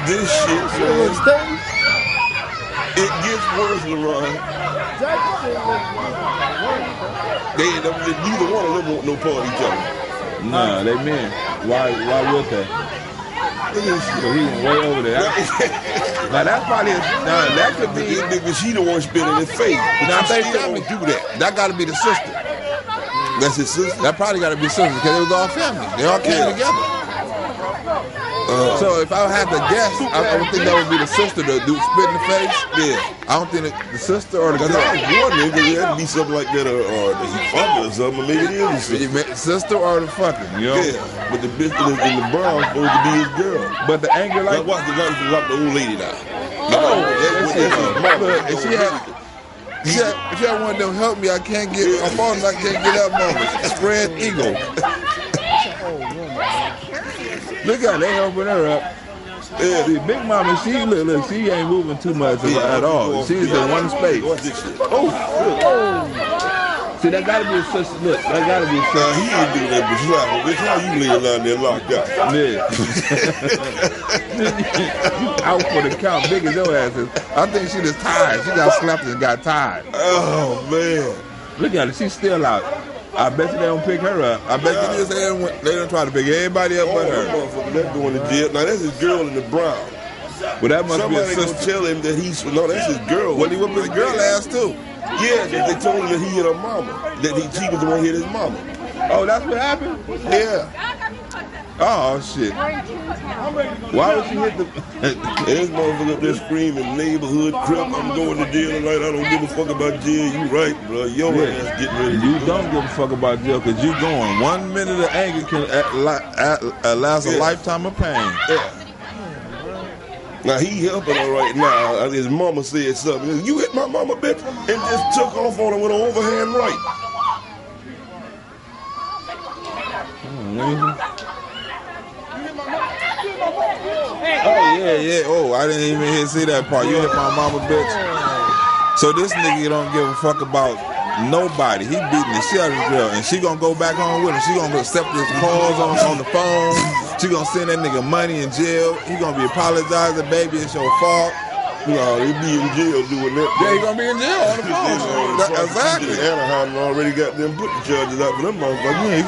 This shit, man. It gets worse, LeRon. Neither one of them want no part of each other. Nah, they men. Why would they? So he went way over there. Now that's probably that could be. But she the one spitting his face. Now they family do that. That got to be the sister. That's his sister. That probably got to be sister because it was all family. They all came together. So if I had to guess, I would think that would be the sister, the dude spit in the face. Yeah, I don't think the sister or the girl. I was wondering because it had to be something like that, or he fucking or something. Maybe it is the sister or the fucking. You know? Yeah, but the bitch in the brown supposed to be his girl. But the anger like watch the guy from the old lady now. If she had one of them help me, I can't get my phone. I can't get up moments. Spread eagle. Look at her, they helping her up. Yeah, the big mama, she ain't moving too much at all. She's in one space. Oh, see, that gotta be a sister. Look, that gotta be a sister. He ain't do that, but how you laying down there locked up? Yeah. Out for the count, big as your ass is. I think she just tired. She got slapped and got tired. Oh, man. Look at her, she's still out. I bet you they don't pick her up. I bet you they don't try to pick everybody up but her. That's going to jail. Now, that's his girl in the brown. Well, that must Somebody be a sister. Tell him that that's his girl. Well, he whipped his girl ass, too. Yeah, they told him that he hit her mama. That she was the one who hit his mama. Oh, that's what happened? Yeah. Oh, shit. Why would she hit the... This motherfucker up there screaming, neighborhood crip, I'm going to jail tonight, I don't give a fuck about jail. You right, bro. Your ass getting ready to You don't give a fuck about jail because you going. 1 minute of anger can last a lifetime of pain. Yeah. Now, he helping her right now. His mama said something. You hit my mama, bitch, and just took off on her with an overhand right. Oh, yeah. Oh, I didn't even see that part. You hit my mama, bitch. So this nigga don't give a fuck about nobody. He beating the shit out of this girl, and she gonna go back home with him. She gonna accept his calls on the phone. She gonna send that nigga money in jail. He gonna be apologizing, baby, it's your fault. No, he be in jail doing that. Yeah, he gonna be in jail on the phone. Exactly. Anaheim already got them put the charges out for them motherfuckers. Yeah, he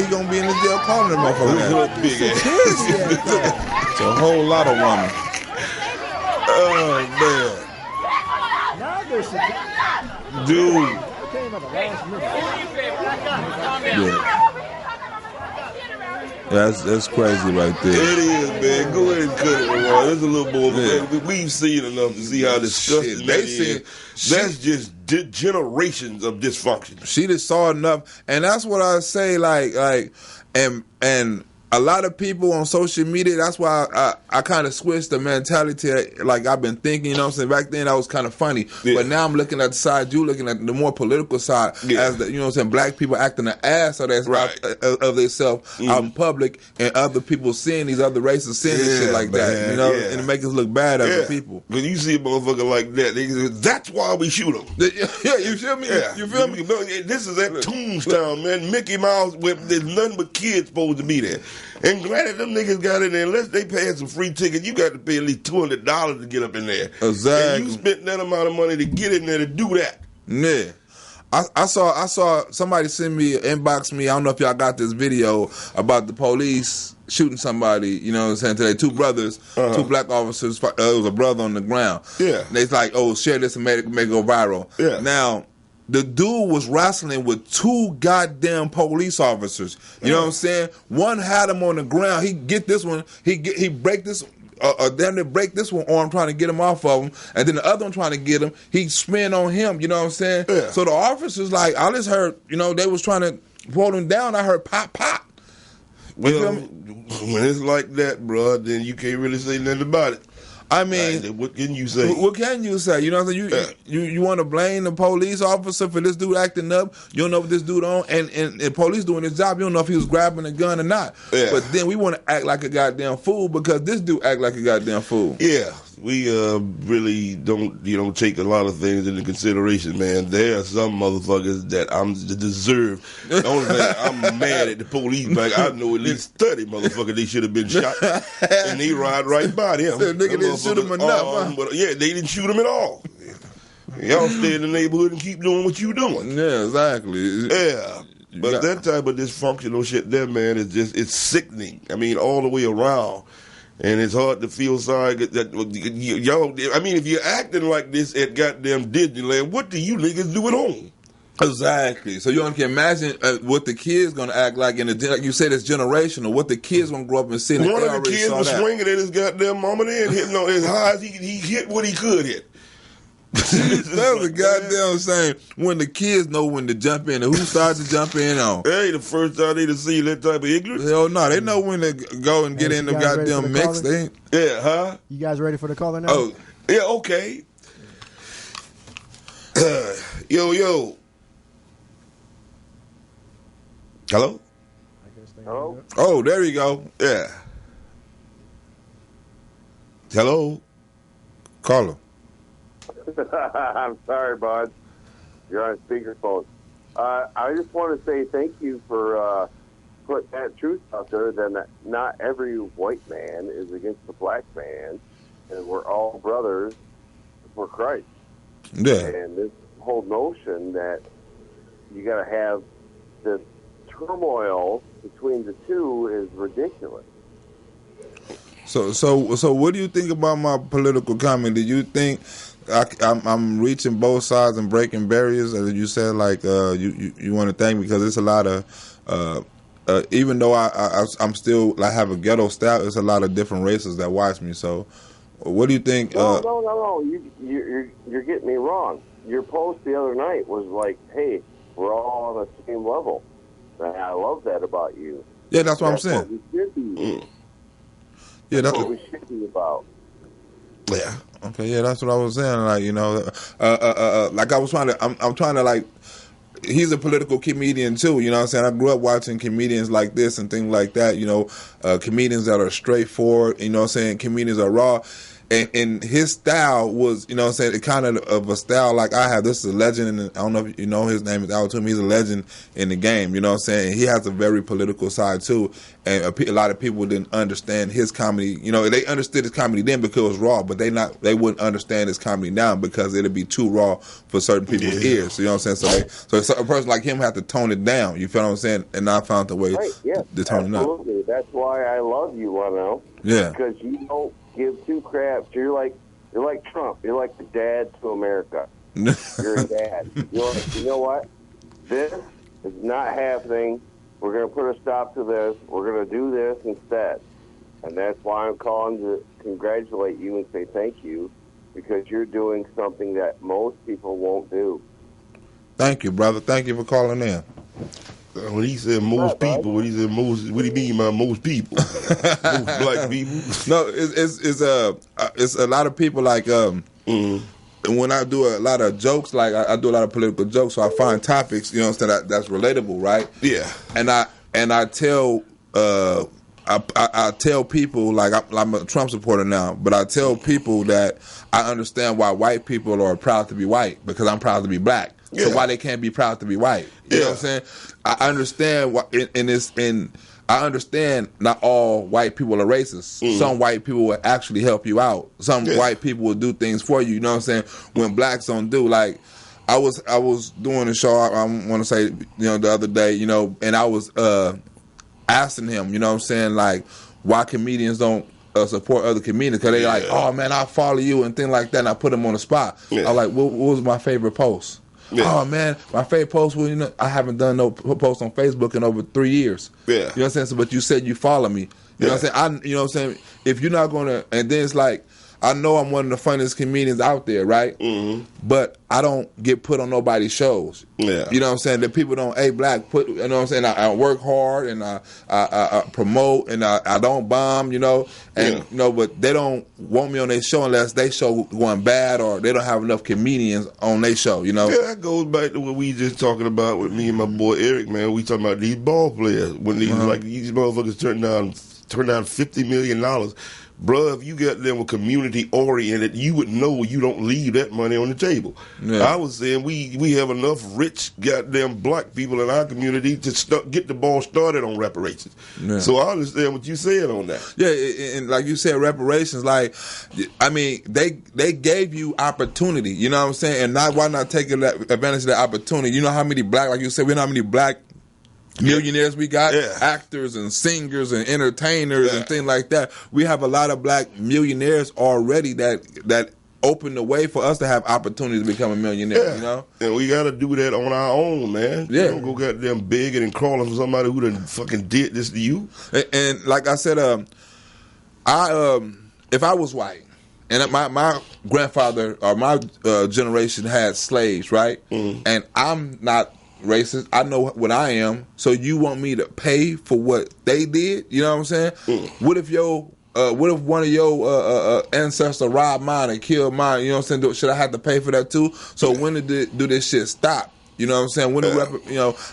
gonna be in the jail calling them motherfuckers. Big ass. It's a whole lot of women. Oh man, dude. That's crazy right there. It is, man. Go ahead and cut it, Ron. There's a little more. Man, we've seen enough to see how disgusting that is. That's just generations of dysfunction. She just saw enough, and that's what I say. And a lot of people on social media, that's why I kind of switched the mentality. Like I've been thinking, you know what I'm saying? Back then that was kind of funny. Yeah. But now I'm looking at the side, you looking at the more political side, as the, you know what I'm saying, black people acting the ass of themselves out in public, and other people seeing these other races seeing this shit like that, you know, and it makes us look bad at other people. When you see a motherfucker like that, that's why we shoot them. Yeah, you feel me? Yeah. You feel me? This is at Tombstone, man. Mickey Mouse, where there's nothing but kids supposed to be there. And granted, them niggas got in there, unless they pay some free tickets, you got to pay at least $200 to get up in there. Exactly. And you spent that amount of money to get in there to do that. Yeah. I saw somebody send me, inbox me, I don't know if y'all got this video about the police shooting somebody, you know what I'm saying, today. Two brothers, two black officers, it was a brother on the ground. Yeah. And they's like, oh, share this and make it go viral. Yeah. Now, the dude was wrestling with two goddamn police officers. You know what I'm saying? One had him on the ground. He get this one. He break this. Then they break this one arm trying to get him off of him, and then the other one trying to get him. He spin on him. You know what I'm saying? Yeah. So the officers like, I just heard, you know, they was trying to pull him down. I heard pop pop. Well, when it's like that, bro, then you can't really say nothing about it. I mean, what can you say? What can you say? You know what I'm saying? You want to blame the police officer for this dude acting up. You don't know what this dude on, and the police doing his job. You don't know if he was grabbing a gun or not. Yeah. But then we want to act like a goddamn fool because this dude act like a goddamn fool. Yeah. We really don't, take a lot of things into consideration, man. There are some motherfuckers that deserve. The only thing I'm mad at the police, back. I know at least 30 motherfuckers they should have been shot, and they ride right by them. The nigga didn't shoot him enough. But they didn't shoot him at all. Y'all stay in the neighborhood and keep doing what you doing. Yeah, exactly. Yeah. But that type of dysfunctional shit there, man, it's sickening. I mean, all the way around. And it's hard to feel sorry that y'all. I mean, if you're acting like this at goddamn Disneyland, what do you niggas do at home? Exactly. So you can imagine what the kids gonna act like in like you said, it's generational. What the kids gonna grow up and see. One of the kids was swinging at his goddamn mama there and hitting on as high as he hit what he could hit. That was a goddamn saying. When the kids know when to jump in and who starts to jump in on. That ain't the first time they see that type of ignorance. Hell no, they know when to go and get in the goddamn mix. You guys ready for the caller now? Oh, yeah, okay. Yo. Hello? Hello? Oh, there you go. Yeah. Hello? Caller. I'm sorry, bud. You're on speakerphone. I just want to say thank you for putting that truth out there that not every white man is against the black man, and we're all brothers for Christ. Yeah. And this whole notion that you got to have this turmoil between the two is ridiculous. So what do you think about my political comment? Do you think I'm reaching both sides and breaking barriers, as you said. Like you want to thank me because it's a lot of even though I'm still have a ghetto style, it's a lot of different races that watch me. So, what do you think? No. You're getting me wrong. Your post the other night was like, "Hey, we're all on the same level," and I love that about you. Yeah, that's what I'm saying. What we should be. Yeah, that's what we should be about. Yeah. Okay. Yeah, that's what I was saying. Like like I was trying to. I'm trying to like. He's a political comedian too, you know what I'm saying? I grew up watching comedians like this and things like that, comedians that are straightforward, you know what I'm saying? Comedians are raw. And his style was, you know what I'm saying, it kind of a style like I have. This is a legend, and I don't know if you know his name is Toomer. He's a legend in the game, you know what I'm saying? He has a very political side too, and a lot of people didn't understand his comedy. You know, they understood his comedy then because it was raw, but they wouldn't understand his comedy now because it'd be too raw for certain people's ears. You know what I'm saying? So a person like him had to tone it down. You feel what I'm saying? And I found the way to tone it up. That's why I love you, Leno. Yeah. Because you don't give two craps. You're like Trump. You're like the dad to America. You're a dad. You're like, you know what? This is not happening. We're going to put a stop to this. We're going to do this instead. And that's why I'm calling to congratulate you and say thank you, because you're doing something that most people won't do. Thank you, brother. Thank you for calling in. When he said most people, what do you mean by most people? Most black people? No, it's a lot of people like when I do a lot of jokes, like I do a lot of political jokes, so I find topics, you know what I'm saying, that's relatable, right? Yeah. And I tell I tell people, like I'm a Trump supporter now, but I tell people that I understand why white people are proud to be white, because I'm proud to be black. Yeah. So why they can't be proud to be white? You know what I'm saying? I understand why, I understand not all white people are racist. Some white people will actually help you out. Some white people will do things for you. You know what I'm saying? When blacks don't do, like I was doing a show. I want to say, the other day, and I was asking him, you know what I'm saying, like why comedians don't support other comedians, because they like, oh man, I follow you and things like that. And I put them on the spot. I was like, what was my favorite post? Yeah. Oh man, my favorite post was, I haven't done no post on Facebook in over 3 years. Yeah. You know what I'm saying? So, but you said you follow me. You know what I'm saying? You know what I'm saying? If you're not gonna, and then it's like, I know I'm one of the funniest comedians out there, right? Mm-hmm. But I don't get put on nobody's shows. Yeah. You know what I'm saying? That people don't, hey, black, you know what I'm saying? I work hard and I promote and I don't bomb, and but they don't want me on their show unless they show going bad or they don't have enough comedians on their show, Yeah, that goes back to what we just talking about with me and my boy Eric, man. We talking about these ball players. When these these motherfuckers turn down $50 million. Bruh, if you got them community oriented, you would know you don't leave that money on the table. Yeah. I was saying we have enough rich goddamn black people in our community to get the ball started on reparations. Yeah. So I understand what you said on that. Yeah, and like you said, reparations, like, I mean, they gave you opportunity, you know what I'm saying? And why not take advantage of that opportunity? You know how many black, like you said, we know how many black millionaires we got, actors and singers and entertainers and things like that. We have a lot of black millionaires already that open the way for us to have opportunity to become a millionaire, And we got to do that on our own, man. Yeah. You don't go goddamn begging and crawling for somebody who done fucking did this to you. And like I said, if I was white, and my grandfather or my generation had slaves, right? Mm. And I'm not racist. I know what I am. So you want me to pay for what they did? You know what I'm saying? Mm. What if one of your ancestors robbed mine and killed mine? You know what I'm saying? Should I have to pay for that too? So when do this shit stop? You know what I'm saying? When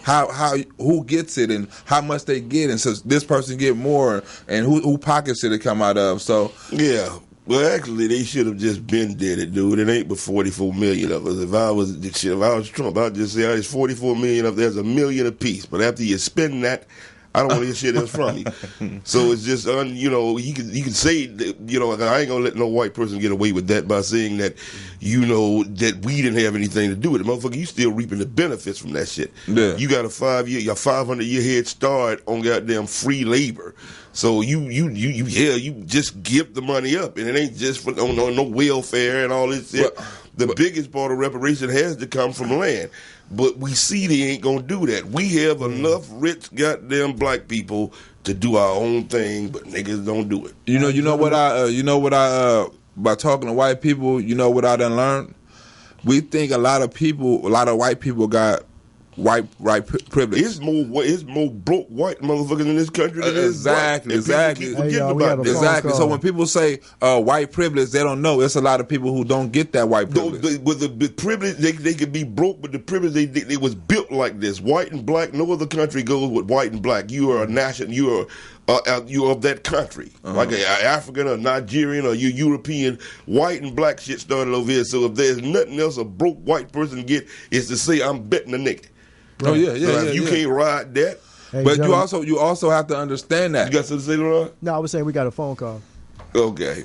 how who gets it and how much they get, and so this person get more, and who pockets should it come out of? So yeah. Well, actually, they should have just been dead it, dude. It ain't but 44 million of us. If I was Trump, I'd just say, there's 44 million of there's $1 million apiece. But after you spend that, I don't want to hear shit else from you. So it's just, you can say, I ain't gonna let no white person get away with that by saying that, that we didn't have anything to do with it. Motherfucker, you still reaping the benefits from that shit. Yeah. You got a 500-year head start on goddamn free labor. So you just give the money up, and it ain't just for no welfare and all this shit. the biggest part of reparation has to come from land. But we see they ain't gonna do that. We have enough rich goddamn black people to do our own thing, but niggas don't do it. You know what I by talking to white people, you know what I done learned? We think a lot of white people got white privilege. It's more broke white motherfuckers in this country than exactly. Exactly. So when people say white privilege, they don't know. It's a lot of people who don't get that white privilege. With the privilege, they could be broke, but the privilege they was built like this. White and black. No other country goes with white and black. You are a nation. You are of that country, like an African or Nigerian or you European. White and black shit started over here. So if there's nothing else a broke white person get is to say I'm betting a nigga. Right. Oh yeah. You can't ride that. Hey, but you also have to understand that. You got something to say, Leroy? No, I was saying we got a phone call. Okay.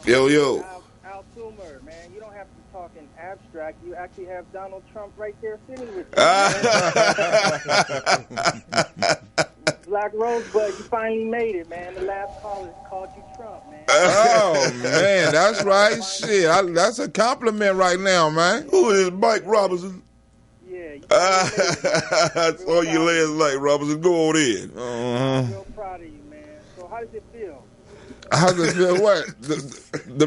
Yo. Al Toomer, man, you don't have to talk in abstract. You actually have Donald Trump right there sitting with you. Black Rosebud, you finally made it, man. The last caller called you Trump, man. Oh, man, that's right. Shit, that's a compliment right now, man. Who is Mike Robinson? Yeah. I saw you last night, Robinson. Go on in. I'm real proud of you, man. So how does it feel? How does it feel? What? To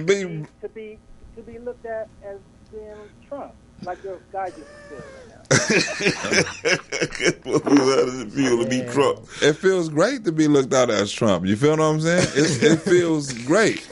be looked at as being Trump, like your guy just said right now. How does it feel to be Trump? It feels great to be looked at as Trump. You feel what I'm saying? It feels great.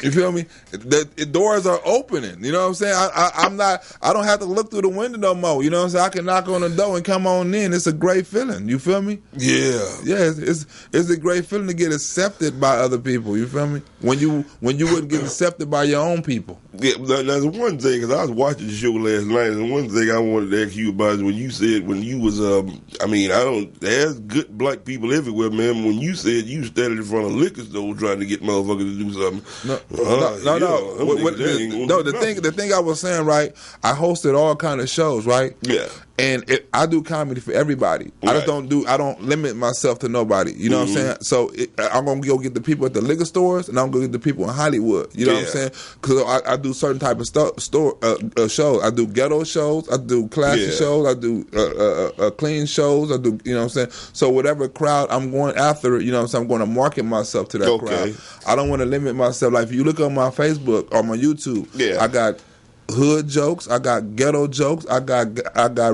You feel me? The doors are opening. You know what I'm saying? I don't have to look through the window no more. You know what I'm saying? I can knock on the door and come on in. It's a great feeling. You feel me? Yeah. Yeah, it's a great feeling to get accepted by other people. You feel me? When you wouldn't get accepted by your own people. Yeah, that's one thing, because I was watching the show last night, and one thing I wanted to ask you about is when you said, when you was, there's good black people everywhere, man. When you said you standing in front of a liquor store trying to get motherfuckers to do something. The thing I was saying, right, I hosted all kind of shows, right? Yeah. And I do comedy for everybody. Right. I don't limit myself to nobody. You know what I'm saying? So I'm going to go get the people at the liquor stores, and I'm going to get the people in Hollywood. You know what I'm saying? Because I do certain type of shows. I do ghetto shows. I do classy shows. I do clean shows. I do, you know what I'm saying? So whatever crowd I'm going after, you know what I'm saying, I'm going to market myself to that crowd. I don't want to limit myself. Like if you look on my Facebook or my YouTube, I got hood jokes, I got ghetto jokes, I got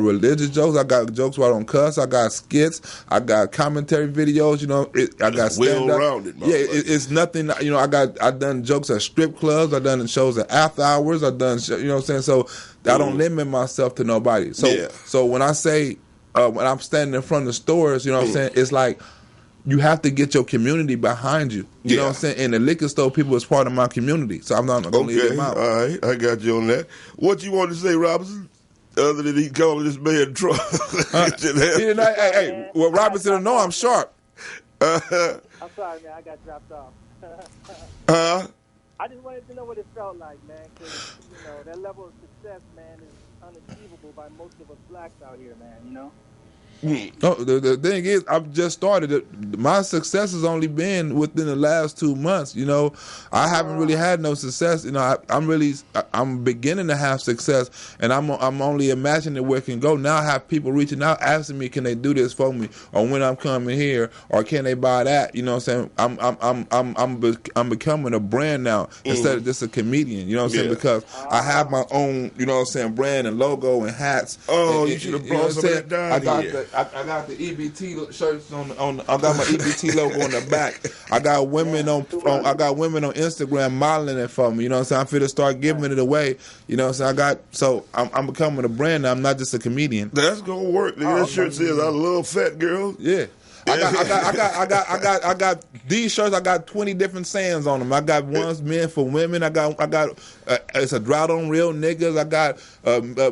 religious jokes, I got jokes where I don't cuss, I got skits, I got commentary videos, you know, I got stand up. Well-rounded, it's nothing, you know, I done jokes at strip clubs, I done shows at after hours, I done, you know what I'm saying? So I don't limit myself to nobody. So when I say when I'm standing in front of the stores, you know what I'm saying, it's like you have to get your community behind you. You know what I'm saying? And the liquor store people is part of my community. So I'm not going to leave them out. All right, I got you on that. What you want to say, Robinson? Other than he calling this man Trump. Hey, well, Robinson will know I'm sharp. I'm sorry, man. I got dropped off. I just wanted to know what it felt like, man. Because, you know, that level of success, man, is unachievable by most of us blacks out here, man, you know? No, the thing is, I've just started it. My success has only been within the last 2 months. You know, I haven't really had no success. You know, I'm beginning to have success, and I'm only imagining where it can go. Now I have people reaching out, asking me, can they do this for me, or when I'm coming here, or can they buy that? You know what I'm saying? I'm becoming a brand now instead of just a comedian. You know what I'm saying? Because I have my own, you know what I'm saying, brand and logo and hats. Oh, you should have brought some of that down here. I got the EBT shirts on. I got my EBT logo on the back. I got women on Instagram modeling it for me. You know what I'm saying? I'm finna start giving it away. You know what I'm saying? I'm becoming a brand now. I'm not just a comedian. That's gonna work. Nigga. That shirt says I love fat girls. Yeah. I got these shirts. I got 20 different sayings on them. I got ones men for women. I got it's a drought on real niggas. I got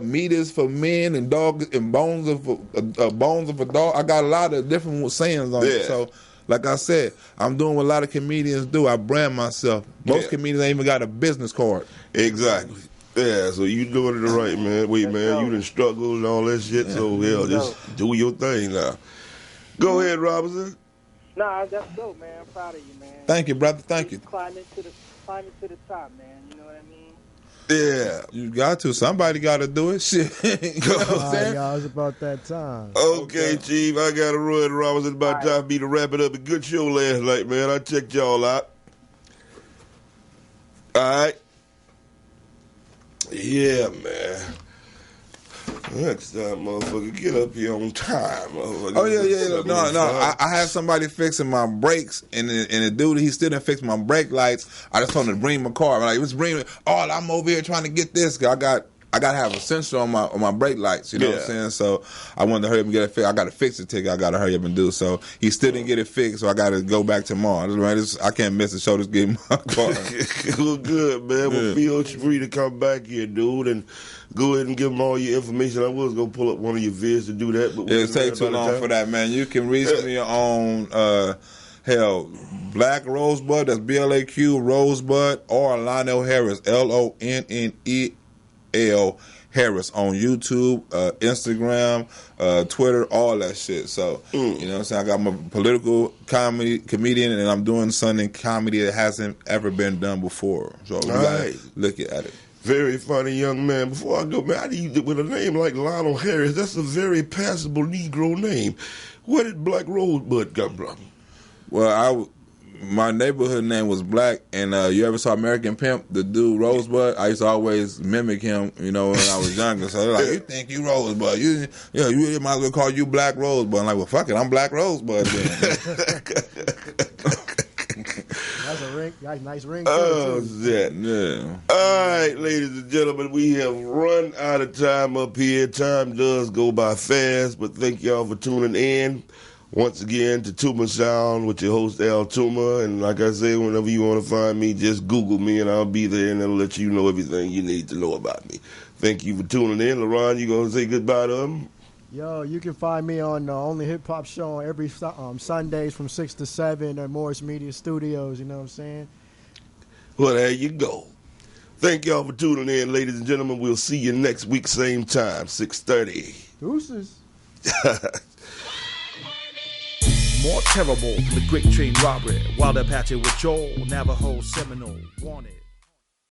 meat is for men and dog and bones of a dog. I got a lot of different sayings on it. So, like I said, I'm doing what a lot of comedians do. I brand myself. Most comedians ain't even got a business card. Exactly. Yeah, so you doing it right, man. Wait, man, you done struggled and all that shit. So just do your thing now. Go ahead, Robinson. Nah, that's dope, man. I'm proud of you, man. Thank you, brother. Thank you. Climb into the climb it to the top, man. You know what I mean? Yeah, you got to. Somebody got to do it. Shit, you know what I'm saying? Y'all, it's about that time. Okay, Chief, I got to run. Robert, it's about time for me to wrap it up. A good show last night, man. I checked y'all out. All right. Yeah, man. Next time, motherfucker, get up here on time, motherfucker. Oh yeah. No. I had somebody fixing my brakes, and the dude, he still didn't fix my brake lights. I just told him to bring my car. I'm like, let's bring it. Oh, I'm over here trying to get this. I got to have a sensor on my brake lights. You know what I'm saying? So I wanted to hurry up and get it fixed. I got to fix the ticket. I got to hurry up and do. So he still didn't get it fixed. So I got to go back tomorrow. I can't miss the show. Just get my car. Look good, man. Well, feel free to come back here, dude, and go ahead and give them all your information. I was going to pull up one of your vids to do that. But it'll take too long for that, man. You can reach me on, Black Rosebud. That's BLAQ Rosebud, or Lionel Harris, LONNEL Harris on YouTube, Instagram, Twitter, all that shit. So, you know what I'm saying? I got my political comedian, and I'm doing something comedy that hasn't ever been done before. So, we gotta look at it. Very funny young man. Before I go, man, I need with a name like Lionel Harris. That's a very passable Negro name. Where did Black Rosebud come from? Well, my neighborhood name was Black, and you ever saw American Pimp, the dude Rosebud? I used to always mimic him, you know, when I was younger. So they're like, you think you Rosebud? You might as well call you Black Rosebud. I'm like, well, fuck it, I'm Black Rosebud then. That's a ring. Nice ring. Oh, shit. Yeah. All right, ladies and gentlemen, we have run out of time up here. Time does go by fast, but thank y'all for tuning in. Once again, to Toomer Sound with your host, Al Toomer. And like I say, whenever you want to find me, just Google me and I'll be there and I'll let you know everything you need to know about me. Thank you for tuning in. LaRon, you going to say goodbye to them? Yo, you can find me on the Only Hip Hop Show on every Sundays from 6 to 7 at Morris Media Studios, you know what I'm saying? Well, there you go. Thank y'all for tuning in, ladies and gentlemen. We'll see you next week, same time, 6:30. Deuces. More terrible than the Great Train Robbery. Wild Apache with Joel, Navajo, Seminole, Wanted.